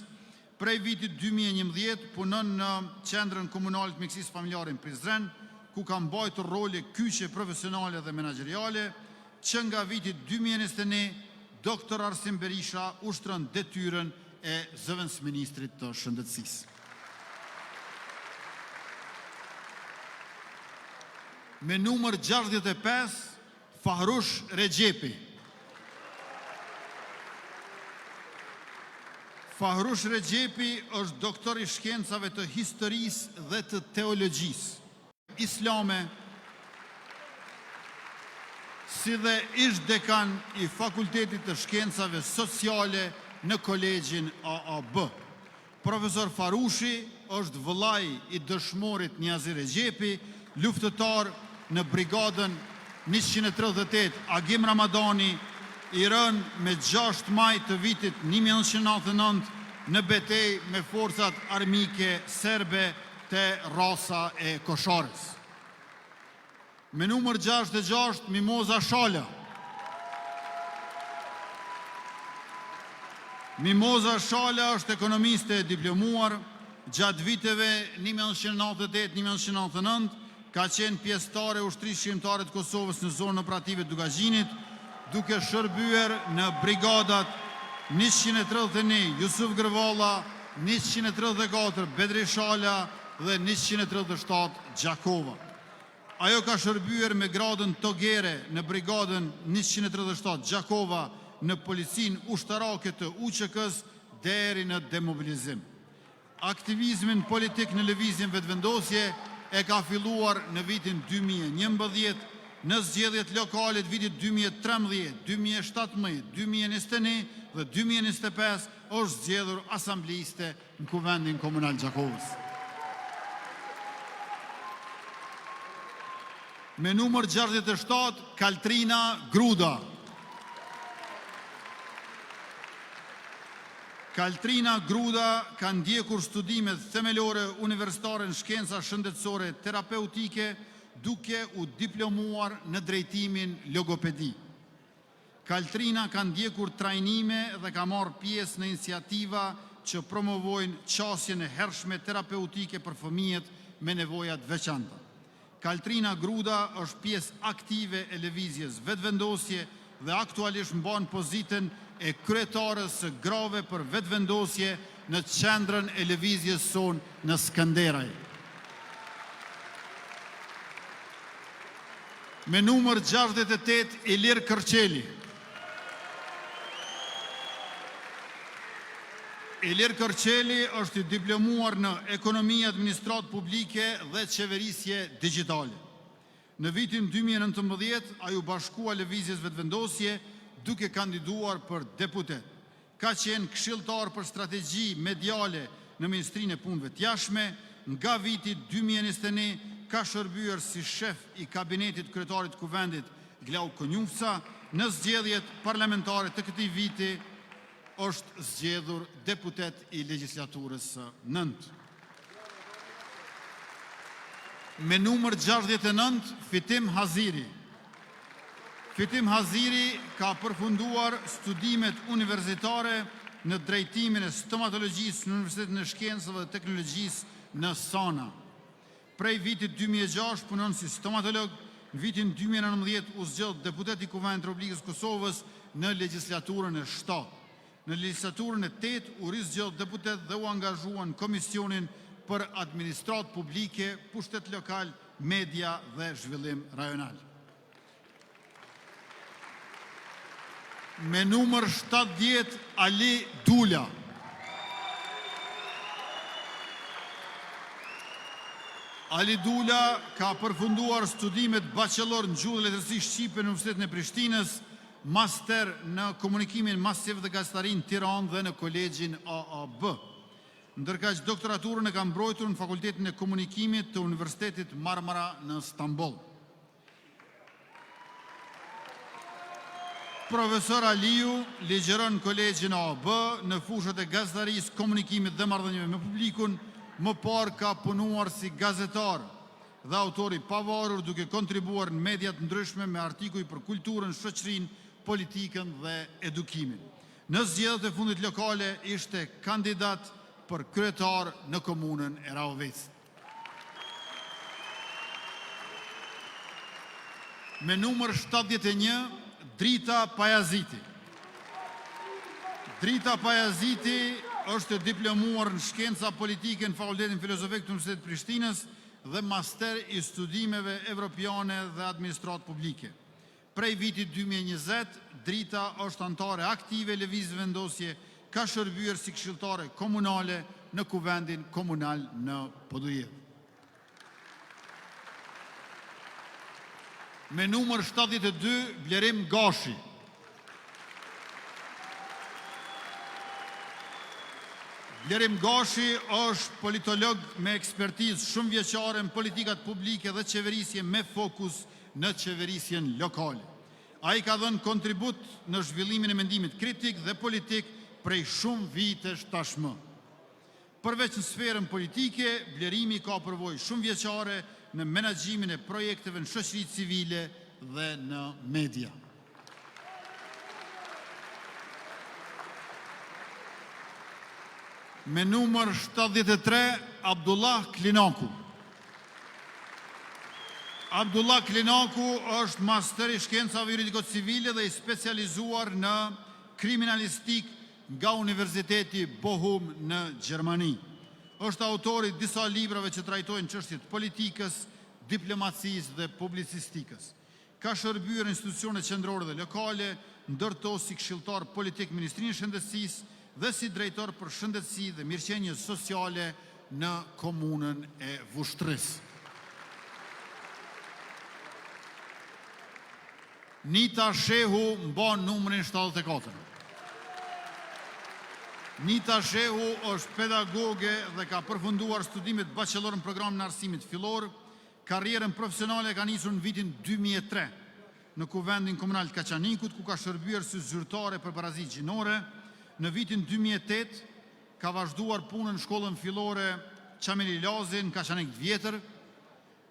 Prej vitit 2011 punon në Qendrën Komunale të Mjekësisë Familjare në Prizren, ku ka mbajtur role kyçe profesionale dhe menaxheriale, që nga viti 2021 Dr. Arsim Berisha ushtron detyrën e zëvendësministrit të shëndetësisë. Me numër 65, Fahrush Regjepi. Fahrush Regjepi është doktor i shkencave të historisë dhe të teologjisë islame, si dhe ish dekan i Fakultetit të Shkencave Sociale në Kolegjin AAB. Profesor Farushi është vëllai i dëshmorit Niazi Regjepi, luftëtar në brigadën 138 Agim Ramadani, i rënë me 6 maj të vitit 1999 në betejë me forcat armike serbe të Rasa e Kosharës. Me numër 66, Mimoza Shala. Mimoza Shala është ekonomiste e diplomuar. Gjatë viteve 1998-1999 ka qenë pjesëtare e ushtrisë shqiptare të Kosovës në zonën operative të Dugazhinit, duke shërbyer në brigadat 131 Jusuf Gërvalla, 134 Bedri Shala dhe 137 Gjakova. Ajo ka shërbyer me gradën togere në brigadën 137 Gjakova në policinë ushtarake të UÇK-s deri në demobilizim. Aktivizmin politik në lëvizjen vetëvendosje e ka filluar në vitin 2011, në zgjedhjet lokale të vitit 2013, 2017, 2021 dhe 2025 është zgjedhur asambleiste në Kuvendin Komunal Gjakovës. Me numër 67, Kaltrina Gruda. Kaltrina Gruda ka ndjekur studimet themelore universitare në shkenca shëndetësore terapeutike, duke u diplomuar në drejtimin logopedi. Kaltrina ka ndjekur trajnime dhe ka marrë pjesë në iniciativa që promovojnë qasjen e hershme terapeutike për fëmijët me nevojat veçanta. Kaltrina Gruda është pjesë aktive e lëvizjes vetëvendosje dhe aktualisht mban pozitën e kryetarës së grave për vetëvendosje në qendrën e lëvizjes son në Skënderaj. Me numër 68, Ilir Kërçeli. Ilir Kërçeli është i diplomuar në ekonomi, administratë publike dhe qeverisje digjitale. Në vitin 2019, a ju bashkua lëvizjes vetëvendosje duke kandiduar për deputet. Ka qenë këshilltar për strategji mediale në Ministrinë e Punëve të Jashtme, nga viti 2021 ka shërbyer si shef i kabinetit kryetarit Kuvendit Glau Konjufca, në zgjedhjet parlamentare të këtij viti është zgjedhur deputet i legjislaturës së 9. Me numër 69, Fitim Haziri. Fitim Haziri ka përfunduar studimet universitare në drejtimin e stomatologjisë në Universitetin e Shkencave dhe Teknologjisë në Sana. Prej vitit 2006 punon si stomatolog, në vitin 2019 u zgjodh deputet i Kuvendit të Republikës Kosovës në legjislaturën e 7. Në legjislaturën e 8 u rizgjodh deputet dhe u angazhua në Komisionin për Administratë Publike, Pushtet Lokal, Media dhe Zhvillim Rajonal. Me numër 70, Ali Dula. Ali Dula ka përfunduar studimet bachelor në gjuhë dhe letërsi shqipe në Universitetin e Prishtinës, master në komunikimin masiv dhe gazetarinë Tiranë dhe në kolegjin AAB. Ndërkaq doktoraturën e ka mbrojtur në Fakultetin e Komunikimit të Universitetit Marmara në Stamboll. Profesor Aliu ligjeron në kolegjin AAB në fushët e gazetarisë, komunikimit dhe marrëdhënieve me publikun. Më parë ka punuar si gazetar dhe autori pavarur, duke kontribuar në mediat ndryshme me artikuj për kulturën, shoqërinë, politikën dhe edukimin. Në zgjedhjet e fundit lokale ishte kandidat për kryetar në komunën e Rahovec. Me numër 71, Drita Pajaziti. Drita Pajaziti është diplomuar në shkenca politike në Fakultetin Filozofik të Universitetit Prishtinës dhe master i studimeve evropiane dhe administratë publike. Prej vitit 2020, Drita është anëtare aktive lëvizjes vendosje, ka shërbyer si këshilltare komunale në Kuvendin Komunal në Podujev. Me numër 72, Blerim Gashi. Blerim Gashi është politolog me ekspertizë shumë vjeçare në politikat publike dhe qeverisje me fokus në qeverisjen lokale. Ai ka dhënë kontribut në zhvillimin e mendimit kritik dhe politik prej shumë vitesh tashmë. Përveç në sferën politike, Blerimi ka përvojë shumë vjeçare në menaxhimin e projekteve në shoqëri civile dhe në media. Me numër 73, Abdullah Klinaku. Abdullah Klinaku është master i shkencave juridiko-civile dhe i specializuar në kriminalistik nga Universiteti Bochum në Gjermani. Është autori disa librave që trajtojnë çështjet politikës, diplomacisë dhe publicistikës. Ka shërbyer në institucione qendrore dhe lokale, ndërto si këshilltar politik Ministrinë e Shëndetësisë dhe si drejtor për shëndetësi dhe mirëqenie sociale në komunën e Vushtris. Nita Shehu mban numrin 74. Nita Shehu është pedagoge dhe ka përfunduar studimet bachelor në programin e arsimit fillor. Karrierën profesionale ka nisur në vitin 2003 në Kuvendin Komunal të Kaçanikut, ku ka shërbyer si zyrtare për parazitë gjinore. Në vitin 2008 ka vazhduar punën në shkollën fillore Qameli Lazi në Kaçanik të Vjetër.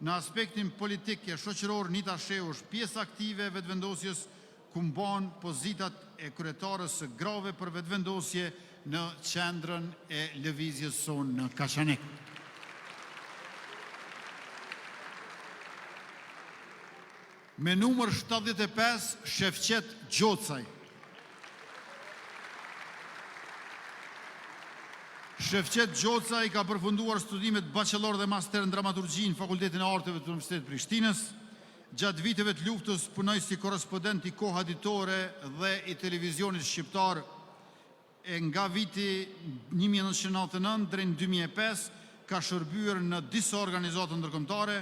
Në aspektin politik e shoqëror, Nita Shehu është pjesë aktive e vetëvendosjes, ku mban pozitat e kryetarës së grave për vetëvendosje në qendrën e lëvizjes sonë në Kaçanik. Me numër 75, Shefqet Gjocaj. Shefqet Gjocaj ka përfunduar studimet bachelor dhe master në dramaturgji në Fakultetin e Arteve të Universitetit Prishtinës. Gjatë viteve të luftës punoi si korrespondent i Koha Ditore dhe i televizionit shqiptar. Nga viti 1999 deri në 2005 ka shërbyer në disa organizata ndërkombëtare,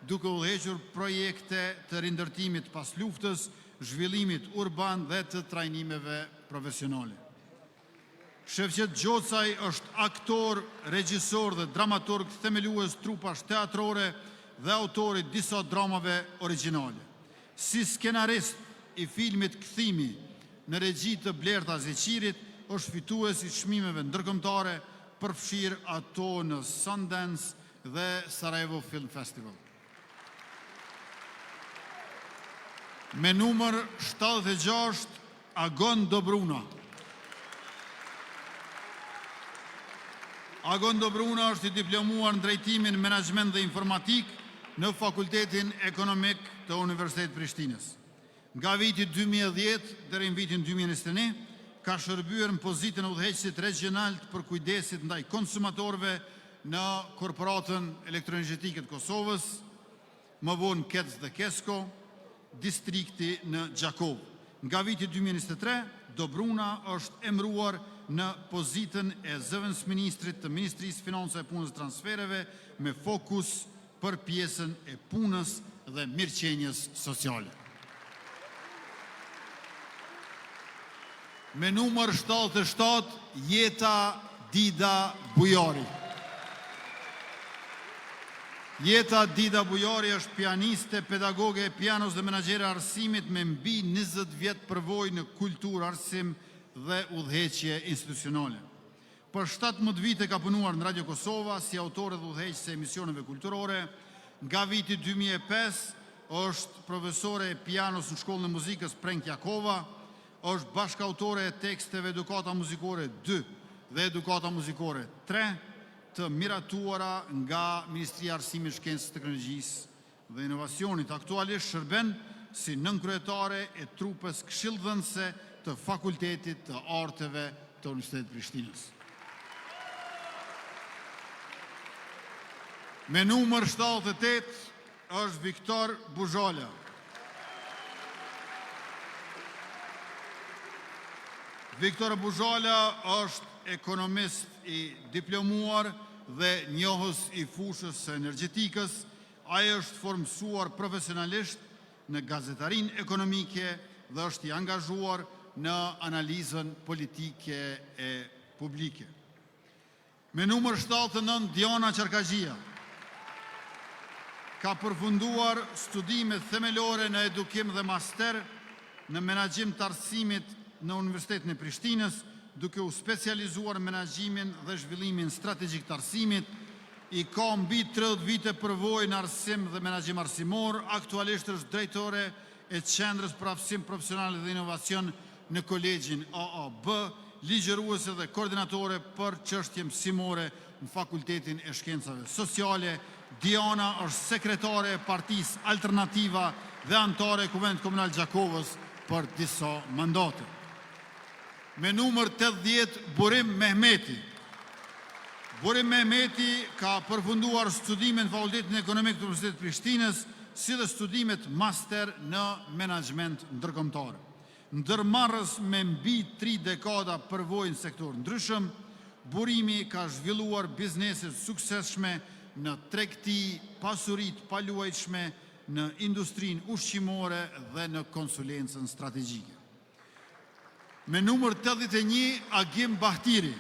duke udhëhequr projekte të rindërtimit pas luftës, zhvillimit urban dhe të trajnimeve profesionale. Shefqet Gjocaj është aktor, regjisor dhe dramaturg, themelues trupash teatrore dhe autori disa dramave origjinale. Si skenarist i filmit Kthimi në regji të Blerta Zeqirit, është fitues i çmimeve ndërkombëtare, përfshirë ato në Sundance dhe Sarajevo Film Festival. Me numër 76, Agon Dobruna. Agon Dobruna është i diplomuar në drejtimin, menaxhiment dhe informatik në Fakultetin Ekonomik të Universitetit Prishtinës. Nga viti 2010 deri në vitin 2021 ka shërbyer në pozitën e udhëheqësit regional për kujdesit ndaj konsumatorëve në Korporatën Elektroenergjetike të Kosovës, më vonë KEC dhe KESCO, distrikti në Gjakov. Nga viti 2023, Dobruna është emëruar në pozitën e zëvendësministrit të Ministrisë Financave, Punës dhe Transfereve me fokus për pjesën e punës dhe mirëqenjes sociale. Me numër 77, Jeta Dida Bujari. Jeta Dida Bujari është pianiste, pedagoge e pianos dhe menaxhere arsimit me mbi 20 vjet përvojë në kulturë, arsim dhe udhëheqje institucionale. Për 17 vite ka punuar në Radio Kosova si autore dhe udhëheqëse e emisioneve kulturore. Nga viti 2005 është profesore e pianos në Shkollën e Muzikës Prenk Jakova, është bashkautore e teksteve Edukata Muzikore 2 dhe Edukata Muzikore 3, të miratuara nga Ministria e Arsimit, Shkencës, Teknologjisë dhe Inovacionit. Aktualisht shërben si nënkryetare e trupës këshillëdhënëse të Fakultetit të Arteve të Universitetit Prishtinës. Me numër 78 është Viktor Buzhola. Viktor Buzhola është ekonomist i diplomuar dhe njohës i fushës së energjetikës. Ai është formsuar profesionalisht në gazetarinë ekonomike dhe është i angazhuar në analizën politike e publike. Me numër 79, Diona Qarkagjia. Ka përfunduar studimet themelore në edukim dhe master në menaxhim të arsimit në Universitetin e Prishtinës, duke u specializuar në menaxhimin dhe zhvillimin strategjik të arsimit. I ka mbi 30 vite përvojë në arsim dhe menaxhim arsimor. Aktualisht është drejtore e Qendrës për Aftësim Profesionale dhe Inovacion në Kolegjin AAB, ligjëruese dhe koordinatore për çështje mësimore në Fakultetin e Shkencave Sociale. Diana është sekretare e Partisë Alternativa dhe anëtare e Kuvendit Komunal Gjakovës për disa mandate. Me numër 80, Burim Mehmeti. Burim Mehmeti ka përfunduar studimet në Fakultetin Ekonomik të Universitetit Prishtinës, si dhe studimet master në menaxhment ndërkombëtar. Ndërmarrës me mbi 3 dekada përvojë në sektor ndryshëm, Burimi ka zhvilluar biznese suksesshme në tregti, pasuritë paluajtshme, në industrinë ushqimore dhe në konsulencën strategjike. Me numër 81, Agim Bahtiri.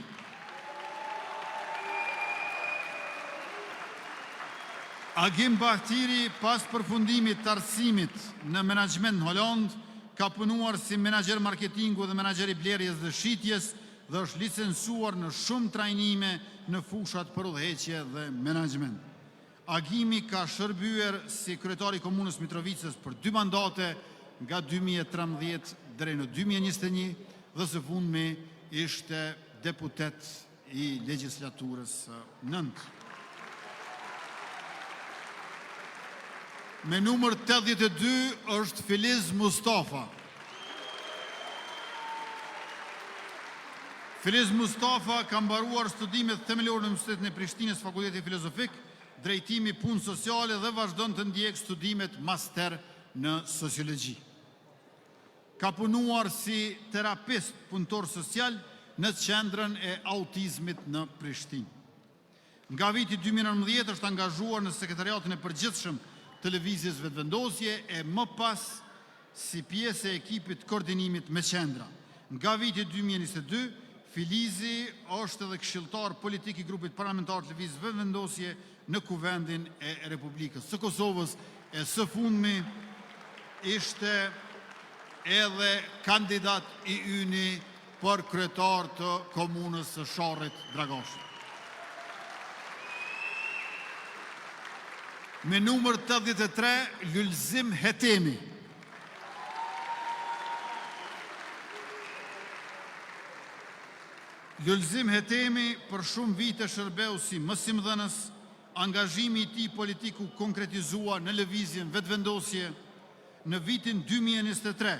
Agim Bahtiri, pas përfundimit të arsimit në menaxhment në Holland, ka punuar si menaxher marketingu dhe menaxher i blerjes dhe shitjes dhe është licencuar në shumë trajnime në fushat për udhëheqje dhe menaxhment. Agimi ka shërbyer si kryetari i Komunës Mitrovicës për 2 mandate, nga 2013 deri në 2021, dhe së fundmi ishte deputet i legjislaturës së 9. Me numër 82 është Filiz Mustafa. Filiz Mustafa ka mbaruar studimet themelore në Universitetin e Prishtinës, Fakulteti Filozofik, drejtimi punë sociale dhe vazhdon të ndjek studimet master në sociologji. Ka punuar si terapist punëtor social në Qendrën e Autizmit në Prishtinë. Nga viti 2019 është angazhuar në sekretariatin e përgjithshëm të lëvizjes vetëvendosje e më pas si pjesë e ekipit koordinimit me qendra. Nga viti 2022, Filizi është edhe këshilltar politik i grupit parlamentar të lëvizjes vetëvendosje në Kuvendin e Republikës së Kosovës e së fundmi ishte edhe kandidat i yni për kryetar të komunës së Sharrit Dragoshi. Me numër 83, Lulzim Hetemi. Lulzim Hetemi për shumë vite shërbeu si mësimdhënës, angazhimi i tij politik u konkretizua në lëvizjen vetëvendosje. Në vitin 2023,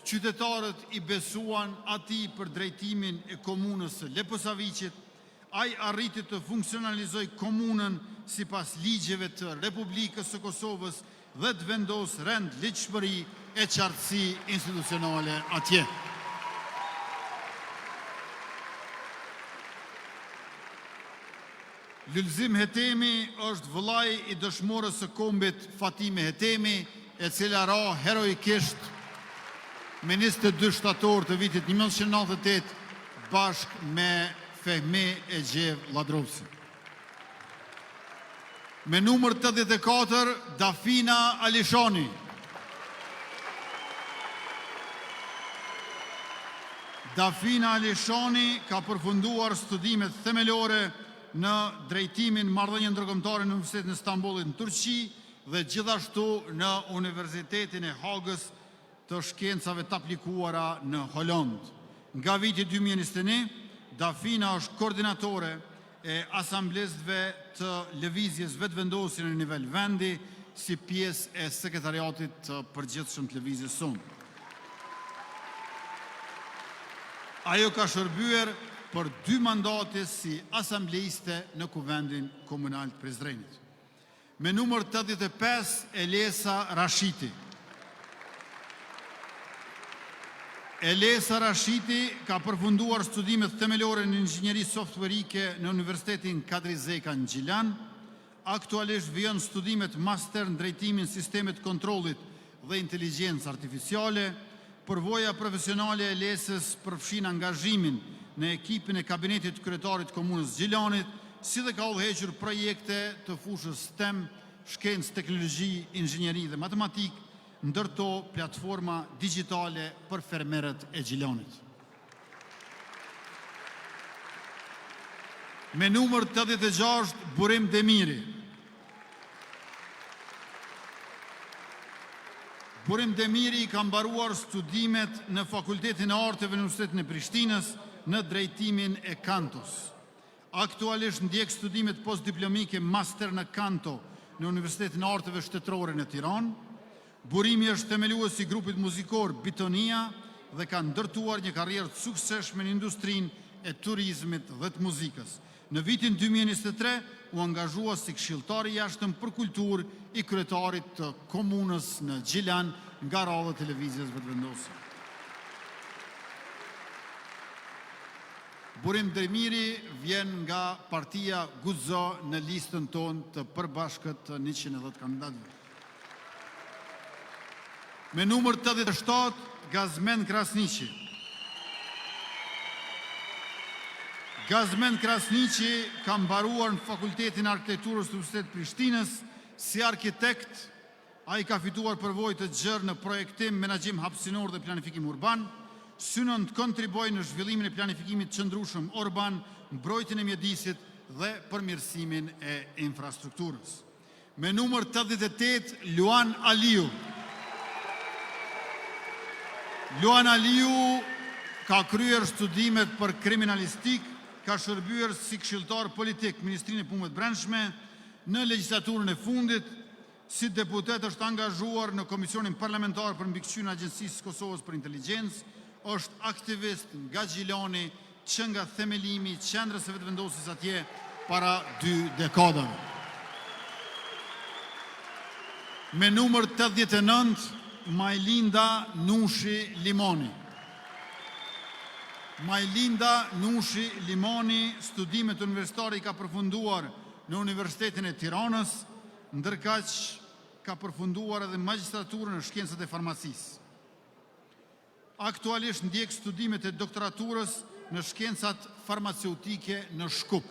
qytetarët i besuan atij për drejtimin e komunës së Leposaviqit. Ai arriti të funksionalizoj komunën sipas ligjeve të Republikës së Kosovës dhe të vendos rend ligjshmëri e qartësi institucionale atje. Lulzim Hetemi është vëllai i dëshmorës së kombit Fatime Hetemi, e cila ra heroikisht me 22 shtator të vitit 1998 bashkë me Fehmi e Gjev Ladrovsi. Me numër 84, Dafina Alishoni. Dafina Alishoni ka përfunduar studimet themelore në drejtimin marrëdhënie ndërkombëtare në Universitetin e Stambollit në Turqi dhe gjithashtu në Universitetin e Hagës të shkencave të aplikuara në Holland. Nga viti 2021, Dafina është koordinatore e asamblezëve të lëvizjes vetëvendosje në nivel vendi si pjesë e sekretariatit të përgjithshëm të lëvizjes sonë. Ajo ka shërbyer për 2 mandate si asambleiste në Kuvendin Komunal të Prizrenit. Me numër 85, Elesa Rashiti. Elesa Rashiti ka përfunduar studimet themelore në inxhinieri softwarike në Universitetin Kadri Zeka në Gjilan. Aktualisht vjen studimet master në drejtimin sistemet kontrollit dhe inteligjencë artificiale. Përvoja profesionale e Elesës përfshin angazhimin në ekipin e kabinetit kryetarit komunës Gjilanit, si dhe ka udhëhequr projekte të fushës STEM, shkencë, teknologji, inxhinieri dhe matematik, ndërto platforma digjitale për fermerët e Gjilanit. Me numër 86, Burim Demiri. Burim Demiri ka mbaruar studimet në Fakultetin e Arteve në Universitetin e Prishtinës në drejtimin e kantos. Aktualisht ndjek studimet postdiplomike master në kanto në Universitetin e Arteve Shtetërore në Tiranë. Burimi është themelues i grupit muzikor Bitonia dhe ka ndërtuar një karrierë të suksesshme në industrinë e turizmit dhe të muzikës. Në vitin 2023 u angazhua si këshilltar i jashtëm për kulturë i kryetarit të komunës në Gjilan nga radha e televizjes vetëvendosje. Burim Demiri vjen nga partia Guzo në listën tonë të përbashkët 110 kandidatëve. Me numër 87, Gazmen Krasniqi. Gazmen Krasniqi ka mbaruar në Fakultetin e Arkitekturës të Universitetit Prishtinës si arkitekt. Ai ka fituar përvojë të gjerë në projektim, menaxhim hapësinor dhe planifikim urban. Synën të kontribuojë në zhvillimin e planifikimit qëndrueshëm urban, mbrojtjen e mjedisit dhe përmirësimin e infrastrukturës. Me numër 88, Luan Aliu. Luan Aliu ka kryer studimet për kriminalistik, ka shërbyer si këshilltar politik Ministrinë e Punëve të Brendshme në legjislaturën e fundit, si deputet është angazhuar në Komisionin Parlamentar për mbikëqyrjen e Agjencisë së Kosovës për Inteligjencë, është aktivist nga Gjilani që nga themelimi i qendrës së vetëvendosjes atje para 2 dekadave. Me numër 89, Majlinda Nushi Limoni. Majlinda Nushi Limoni studimet universitare i ka përfunduar në Universitetin e Tiranës, ndërkaq ka përfunduar edhe magjistraturën në shkencët e farmacisë. Aktualisht ndjek studimet e doktoraturës në shkencat farmaceutike në Shkup.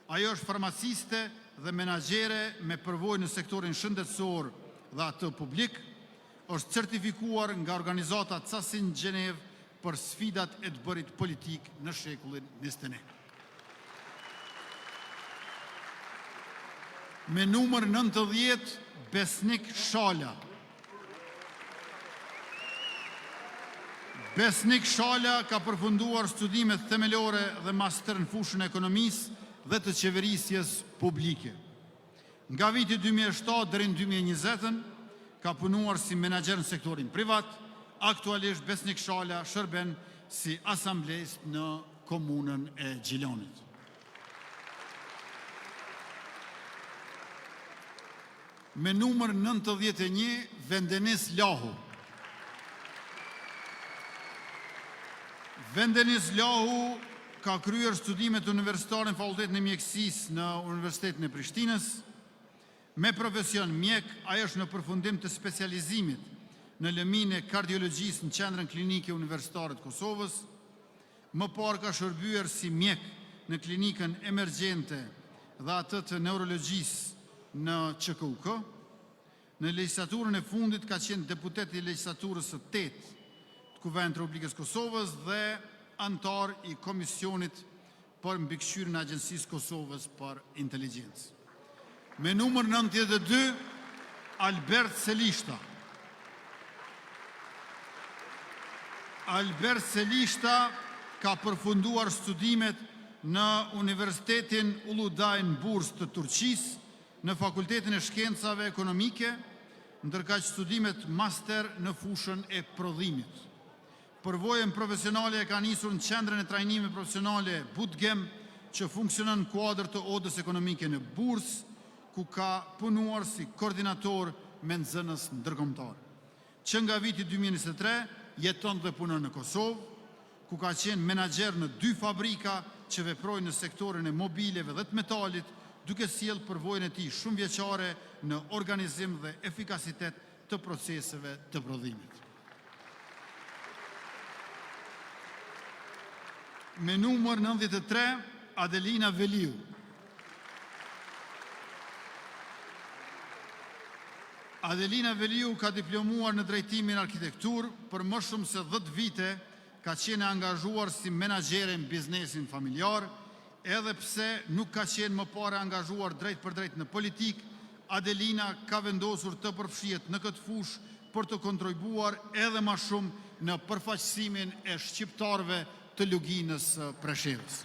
Ajo është farmaciste dhe menaxhere me përvojë në sektorin shëndetësor dhe atë publik, është certifikuar nga organizata CASIN Gjenevë për sfidat e të bërit politik në shekullin 21. Me numër 90, Besnik Shala. Besnik Shala ka përfunduar studimet themelore dhe master në fushën e ekonomisë dhe të qeverisjes publike. Nga viti 2007 deri në 2020 ka punuar si menaxher në sektorin privat. Aktualisht Besnik Shala shërben si asamblejist në komunën e Gjilanit. Me numër 91, Vendenis Lahu. Vendenis Lahu ka kryer studimet universitare në Fakultetin e Mjekësisë në Universitetin e Prishtinës. Me profesion mjek, ai është në përfundim të specializimit në lëminë e kardiologjisë në Qendrën Klinike Universitare të Kosovës. Më parë ka shërbyer si mjek në klinikën emergjente dhe atë të neurologjisë në QKUK. Në legjislaturën e fundit ka qenë deputet i legjislaturës së 8 të Kuvendit të Republikës Kosovës dhe antar i Komisionit për mbikëqyrjen e Agjencisë Kosovës për Inteligjencë. Me numër 92, Albert Selishta. Albert Selishta ka përfunduar studimet në Universitetin Uludaj në Bursë të Turqisë, në Fakultetin e Shkencave Ekonomike, ndërkaq studimet master në fushën e prodhimit. Përvojën profesionale e ka nisur në Qendrën e Trajnimit Profesionale Budgem, që funksionon në kuadër të Odës Ekonomike në Bursë, ku ka punuar si koordinator me nxënës ndërkombëtar. Që nga viti 2023 jeton dhe punon në Kosovë, ku ka qenë menaxher në 2 fabrika që veprojnë në sektorin e mobileve dhe të metalit, duke sjellë përvojën e tij shumë vjeçare në organizim dhe efikasitet të proceseve të prodhimit. Me numër 93, Adelina Veliu. Adelina Veliu ka diplomuar në drejtimin arkitektur, për më shumë se 10 vite ka qenë angazhuar si menaxhere në biznesin familjar. Edhe pse nuk ka qenë më parë angazhuar drejt për drejt në politik, Adelina ka vendosur të përfshihet në këtë fushë për të kontribuar edhe më shumë në përfaqësimin e shqiptarëve të luginës së Preshevës.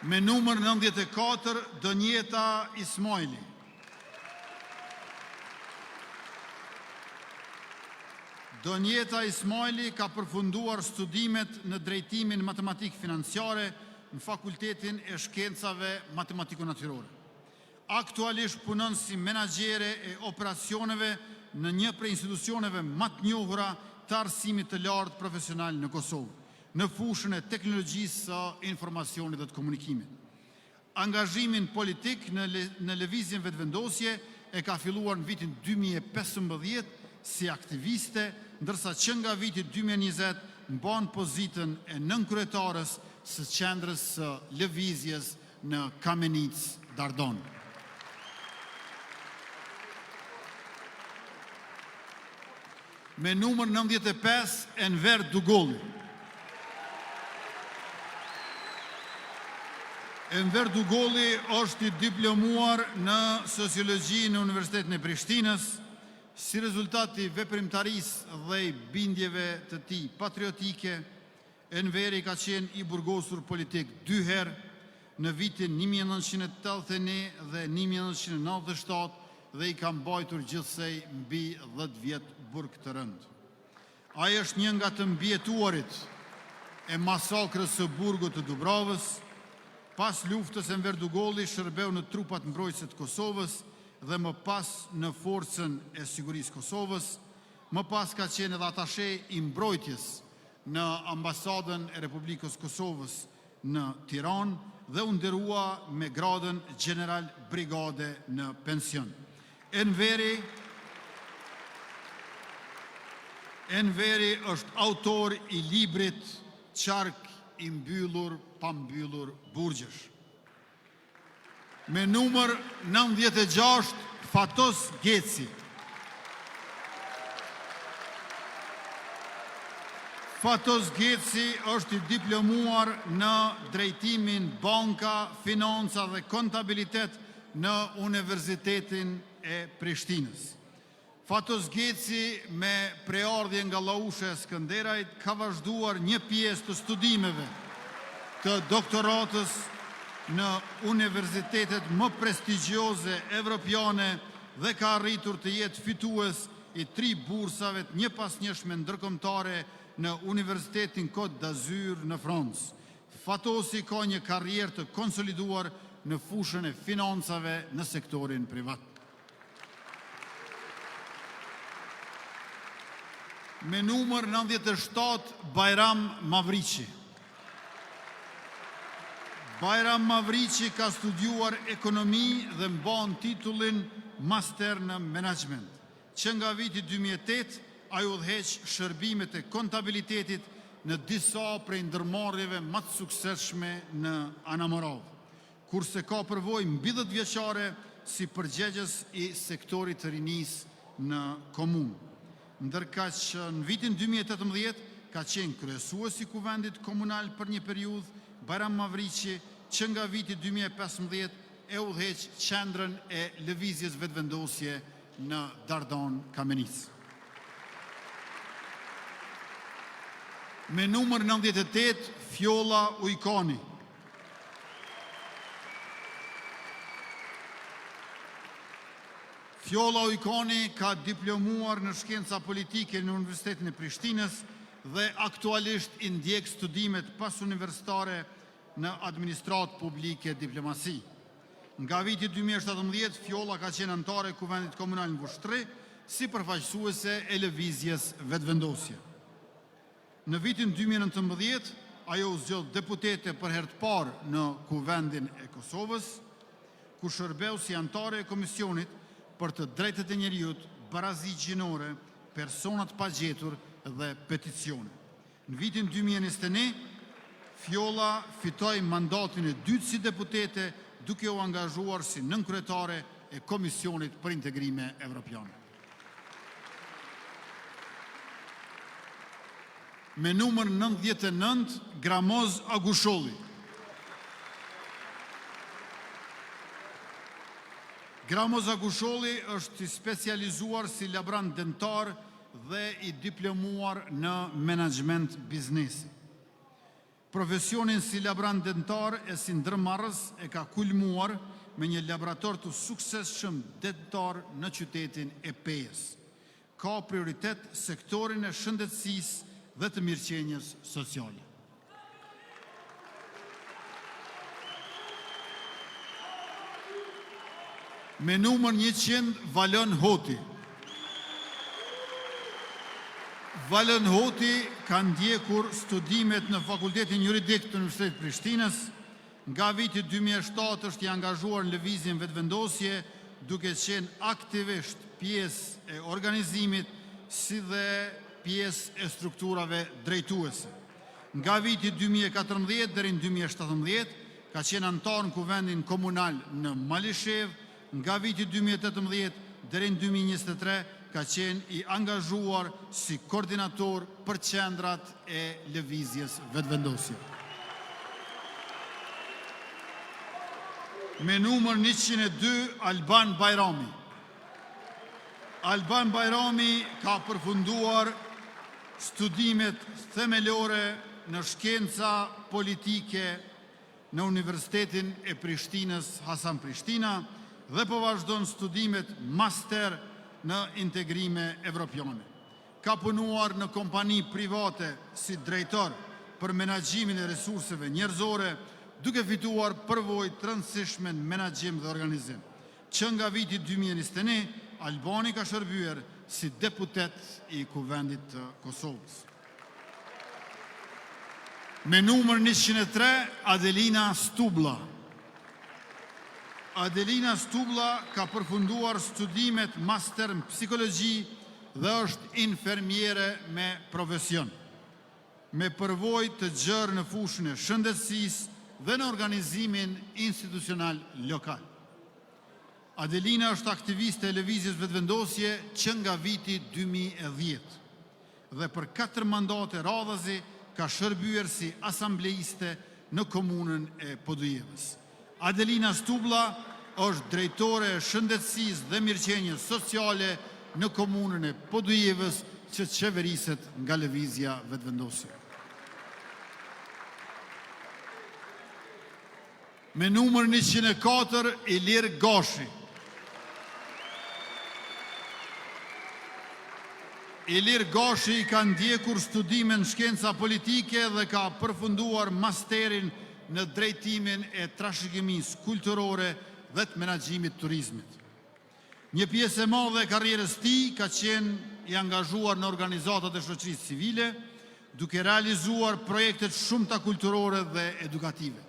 Me numër 94, Donjeta Ismaili. Donjeta Ismaili ka përfunduar studimet në drejtimin matematik financiare në Fakultetin e Shkencave Matematiko-Natyrore. Aktualisht punon si menaxhere e operacioneve në një prej institucioneve më të njohura të arsimit të lartë profesional në Kosovë, në fushën e teknologjisë së informacionit dhe të komunikimit. Angazhimin politik në lëvizjen vetëvendosje e ka filluar në vitin 2015 si aktiviste, ndërsa që nga viti 2020 mban pozitën e nënkryetares së qendrës së lëvizjes në Kamenice Dardon. Me numër 95, Enver Dugolli. Enver Dugolli është i diplomuar në sociologji në Universitetin e Prishtinës. Si rezultati veprimtarisë dhe i bindjeve të tij patriotike, Enveri ka qenë i burgosur politik 2 herë, në vitin 1981 dhe 1997, dhe i ka mbajtur gjithsej mbi 10 vjet burg të rënd. Ai është një nga të mbijetuarit e masakrës së burgut të Dubravës. Pas luftës, Enver Dugolli shërbeu në trupat mbrojtëse të Kosovës dhe më pas në forcën e sigurisë Kosovës. Më pas ka qenë edhe atashe i mbrojtjes në ambasadën e Republikës Kosovës në Tiranë dhe u nderua me gradën general brigade në pension. Enveri është autor i librit Qark i mbyllur pa mbyllur burgjesh. Me numër 96, Fatos Geci. Fatos Geci është i diplomuar në drejtimin banka, financa dhe kontabilitet në Universitetin e Prishtinës. Fatos Geci, me preardhje nga Llaushe e Skënderajt, ka vazhduar një pjesë të studimeve të doktoratës në universitetet më prestigjioze evropiane dhe ka arritur të jetë fitues i 3 bursave të një pas njëshme ndërkombëtare në Universitetin Côte d'Azur në Francë. Fatosi ka një karrierë të konsoliduar në fushën e financave në sektorin privat. Me numër 97, Bajram Mavriqi. Bajram Mavriqi ka studiuar ekonomi dhe mban titullin Master në Management, që nga viti 2008 ai udhëheq shërbimet e kontabilitetit në disa prej ndërmarrjeve më të suksesshme në Anamorov, kurse ka përvojë mbi 10 vjeçare si përgjegjës i sektorit të rinisë në komunë. Ndërkaq që në vitin 2018 ka qenë kryesues i kuvendit komunal për një periudhë, Bajram Mavriqi, që nga viti 2015 e udhëheq qendrën e lëvizjes vetëvendosje në Dardan Kamenic. Me numër 98, Fjolla Ujkani. Fjolla Ujkani ka diplomuar në shkenca politike në Universitetin e Prishtinës dhe aktualisht i ndjek studimet pas-universitare në administratë publike diplomasi. Nga viti 2017, Fjolla ka qenë anëtare e Kuvendit Komunal në Vushtrri si përfaqësuese e lëvizjes vetëvendosje. Në vitin 2019, ajo u zgjodh deputete për herë të parë në Kuvendin e Kosovës, ku shërbeu si anëtare e Komisionit për të drejtët e njeriut, barazi gjinore, personat pagjetur dhe peticione. Në vitin 2021, Fjolla fitoi mandatin e dytë si deputete, duke u angazhuar si nënkryetare e Komisionit për Integrime Evropiane. Me numër 99, Gramoz Agusholli. Gramoz Agusholli është i specializuar si laborant dentar dhe i diplomuar në menaxhment biznesi. Profesionin si laborant dentar e si ndërmarrës e ka kulmuar me një laborator të suksesshëm dentar në qytetin e Pejës. Ka prioritet sektorin e shëndetësisë dhe të mirëqenies sociale. Me numër 100, Valon Hoti. Valon Hoti ka ndjekur studimet në Fakultetin Juridik të Universitetit Prishtinës. Nga viti 2007 është i angazhuar në lëvizjen vetëvendosje, duke qenë aktivisht pjesë e organizimit si dhe pjesë e strukturave drejtuese. Nga viti 2014 deri në 2017 ka qenë anëtar në Kuvendin Komunal në Malishev. Nga viti 2018 deri në 2023 ka qenë i angazhuar si koordinator për qendrat e lëvizjes vetëvendosje. Me numër 102, Alban Bajrami. Alban Bajrami ka përfunduar studimet themelore në shkenca politike në Universitetin e Prishtinës Hasan Prishtina dhe po vazhdon studimet master në integrime evropiane. Ka punuar në kompani private si drejtor për menaxhimin e resurseve njerëzore, duke fituar përvojë të rëndësishme në menaxhim dhe organizim. Që nga viti 2021, Albani ka shërbyer si deputet i Kuvendit të Kosovës. Me numër 103, Adelina Stubla. Adelina Stubla ka përfunduar studimet master në psikologji dhe është infermiere me profesion, me përvojë të gjerë në fushën e shëndetësisë dhe në organizimin institucional lokal. Adelina është aktiviste e lëvizjes vetëvendosje që nga viti 2010 dhe për 4 mandate radhazi ka shërbyer si asambleiste në komunën e Podujevës. Adelina Stubla është drejtore e shëndetësisë dhe mirëqenies sociale në komunën e Podujevës që qeveriset nga lëvizja vetëvendosje. Me numër 104, Ilir Gashi. Ilir Gashi ka ndjekur studime në shkenca politike dhe ka përfunduar masterin në drejtimin e trashëgimisë kulturore dhe të menaxhimit turizmit. Një pjesë e madhe e karrierës tij ka qenë i angazhuar në organizatat e shoqërisë civile, duke realizuar projektet shumëta kulturore dhe edukative.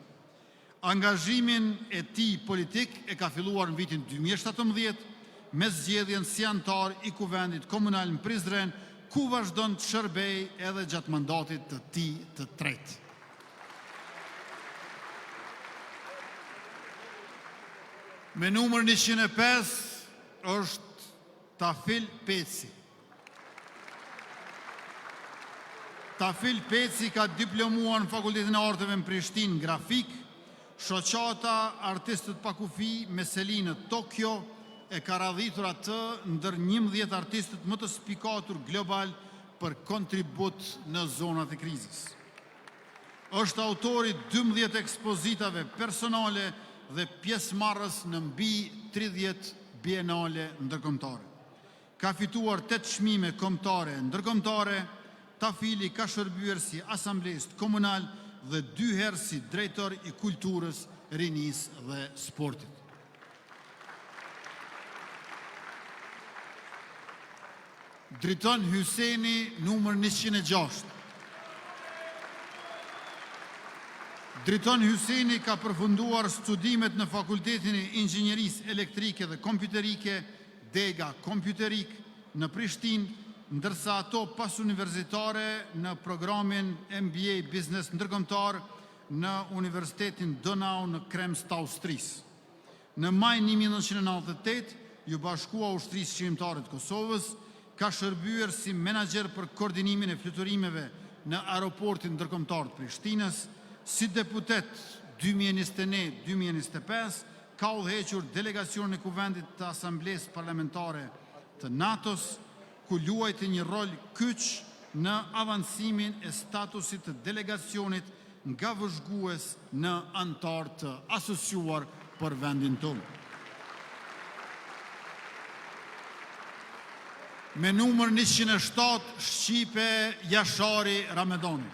Angazhimin e tij politik e ka filluar në vitin 2017 me zgjedhjen si antar i Kuvendit Komunal në Prizren, ku vazhdon të shërbej edhe gjatë mandatit të tij të tretë. Me numër 105 është Tafil Peci. Tafil Peci ka diplomuar në Fakultetin e Arteve në Prishtinë grafik, shoqata Artistët pa kufi me seli në Tokyo e ka radhitur atë ndër 11 artistët më të spikatur global për kontribut në zonat e krizis. Është autori 12 ekspozitave personale dhe pjesëmarrës në mbi 30 bienale ndërkombëtare. Ka fituar 8 çmime kombëtare ndërkombëtare. Tafili ka shërbyer si asamblest komunal dhe 2 herë si drejtor i kulturës, rinisë dhe sportit. Driton Hyseni, numër 106. Driton Hyseni ka përfunduar studimet në Fakultetin e Inxhinierisë Elektrike dhe Kompjuterike, Dega Kompjuterik në Prishtinë, ndërsa ato pas universitare në programin MBA Business ndërkombëtar në Universitetin Donau në Krems të Austrisë. Në maj 1998, ju bashkua Ushtrisë Qërimtare të Kosovës, ka shërbyer si menaxher për koordinimin e fluturimeve në aeroportin ndërkombëtar të Prishtinës, si deputet 2021-2025, ka udhëhequr delegacionin e Kuvendit të Asamblesë Parlamentare të NATO-s, ku luajti një rol kyç në avancimin e statusit të delegacionit nga vëzhgues në antar të asociuar për vendin tonë. Me numër 107, Shqipe Jashari Ramedani.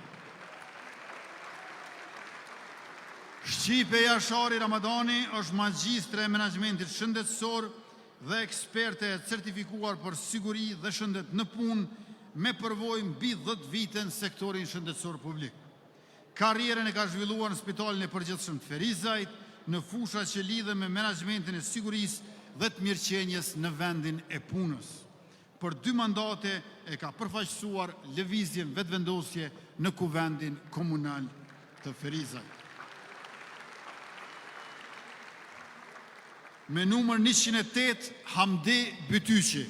Shqipe Jashari Ramedani është magjistre e menaxhmentit shëndetësor dhe eksperte e certifikuar për siguri dhe shëndet në punë me përvojë mbi 10 vite në sektorin shëndetësor publik. Karrierën e ka zhvilluar në Spitalin e Përgjithshëm të Ferizajt, në fusha që lidhen me menaxhmentin e sigurisë dhe të mirëqenies në vendin e punës. Për 2 mandate e ka përfaqësuar lëvizjen vetëvendosje në Kuvendin Komunal të Ferizajt. Me numër 108, Hamdi Bytyqi.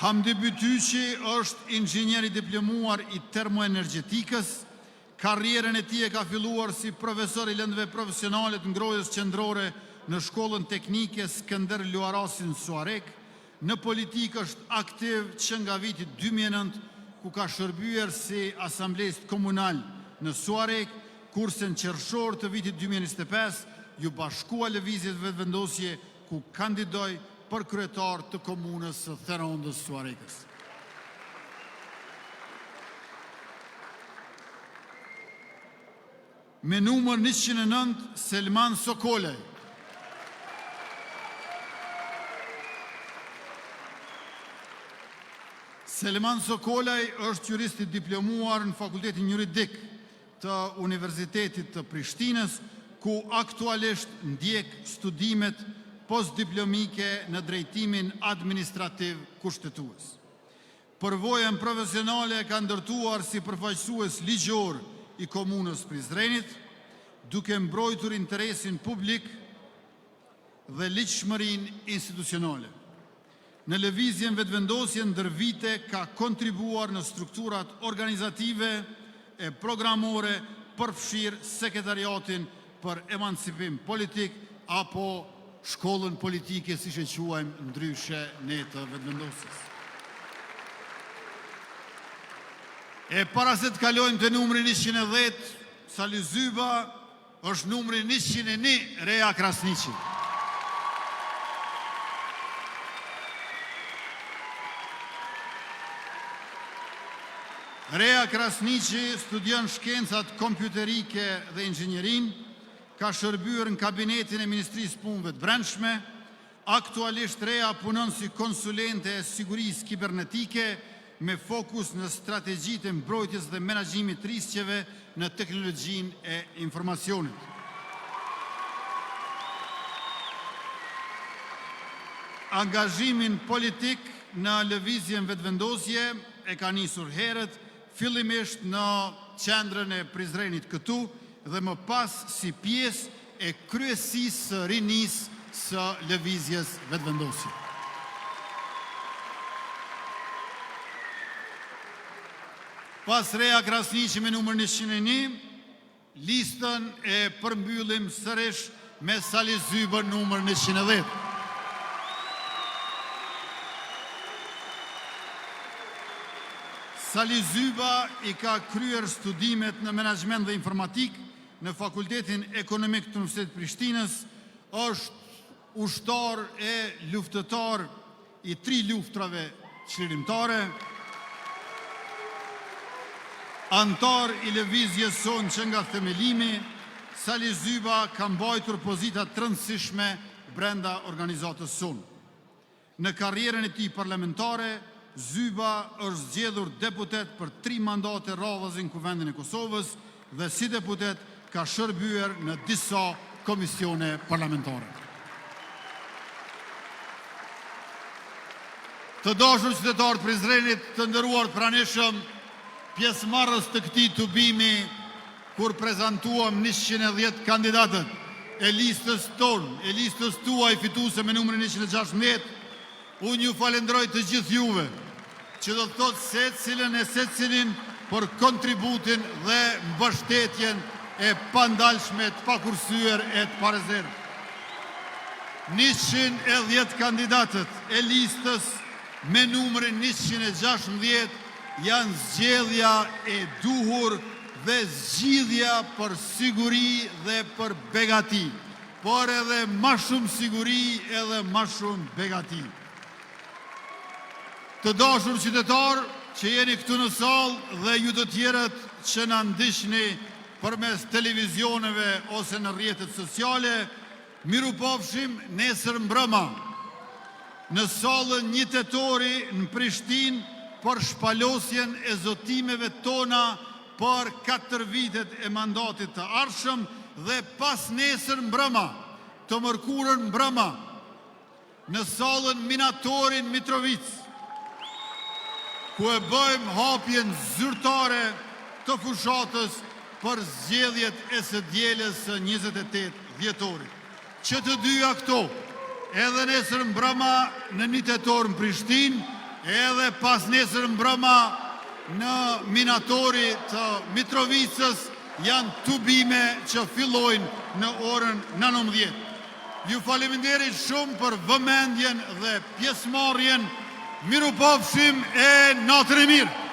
Hamdi Bytyqi është inxhinier i diplomuar i termoenergjetikës. Karrierën e tij e ka filluar si profesor i lëndëve profesionale të ngrohjes qendrore në Shkollën Teknike Skënder Luarasin Suarek. Në politikë është aktiv që nga viti 2009, ku ka shërbyer si asamblest komunal në Suarek, kurse në qershor të vitit 2025 ju bashkua lëvizjet vetëvendosje, ku kandidoi për kryetar të komunës së Therondës Suarekës. Me numër 109, Selman Sokolaj. Selman Sokolaj është jurist i diplomuar në Fakultetin Juridik të Universitetit të Prishtinës, ku aktualisht ndjek studimet postdiplomike në drejtimin administrativ kushtetues. Përvojën profesionale ka ndërtuar si përfaqësues ligjor i komunës Prizrenit, duke mbrojtur interesin publik dhe ligjshmërinë institucionale. Në lëvizjen vetëvendosje ndër vite ka kontribuar në strukturat organizative e programore, përfshirë sekretariatin për emancipim politik apo shkollën politike, siç e quajmë ndryshe ne të vetëvendosjes. E para se të kalojmë të numrin 110, Sali Zyba, është numri 101, Rea Krasniqi. Rea Krasniqi studion shkencat kompjuterike dhe inxhinierin, ka shërbyer në kabinetin e Ministrisë Punëve të Brendshme, aktualisht Rea punon si konsulente e sigurisë kibernetike me fokus në strategjitë e mbrojtjes dhe menaxhimit të rrezikeve në teknologjinë e informacionit. Angazhimin politik në lëvizjen vetëvendosje e ka nisur herët, fillimisht në qendrën e Prizrenit këtu dhe më pas si pjesë e kryesisë së rinisë së lëvizjes vetëvendosje. Pas Rea Krasniqi me numër 101, listën e përmbyllim sërish me Sali Zyba numër 110. Sali Zyba i ka kryer studimet në menaxhment dhe informatik në Fakultetin Ekonomik të Universitetit Prishtinës, është ushtar e luftëtar i 3 luftrave çlirimtare, antar i lëvizjes sonë që nga themelimi. Sali Zyba ka mbajtur pozita të rëndësishme brenda organizatës sonë. Në karrierën e tij parlamentare, Zyba është zgjedhur deputet për 3 mandate radhëzi në Kuvendin e Kosovës dhe si deputet ka shërbyer në disa komisione parlamentare. Të dashur qytetarë të Prizrenit, të nderuar pranishëm, pjesëmarrës të këtij tubimi kur prezantuam 110 kandidatët e listës tonë, e listës tuaj fituese me numrin 116, unë ju falenderoj të gjithë juve, që do të thotë secilin për kontributin dhe mbështetjen e pandalshme, të pakursyer e të parezerë. 110 kandidatët e listës me numrin 116 janë zgjedhja e duhur dhe zgjidhja për siguri dhe për begati, por edhe ma shumë siguri edhe ma shumë begati. Të dashur qytetarë që jeni këtu në sallë dhe ju të tjerët që na ndiqni përmes televizioneve ose në rrjetet sociale, mirupafshim nesër mbrëma në sallën 1 tetori në Prishtinë për shpalosjen e zotimeve tona për 4 vitet e mandatit të ardhshëm dhe pas nesër mbrëma, të mërkurën mbrëma, në sallën Minatorin Mitrovic, ku e bëjmë hapjen zyrtare të fushatës për zgjedhjet e së dielës së 28 dhjetorit. Që të dyja këto, edhe nesër mbrëma në 1 tetor në Prishtinë, edhe pas nesër mbrëma në Minatori të Mitrovicës, janë tubime që fillojnë në orën 19. Ju faleminderit shumë për vëmendjen dhe pjesëmarrjen. Mirupafshim e natën e mirë.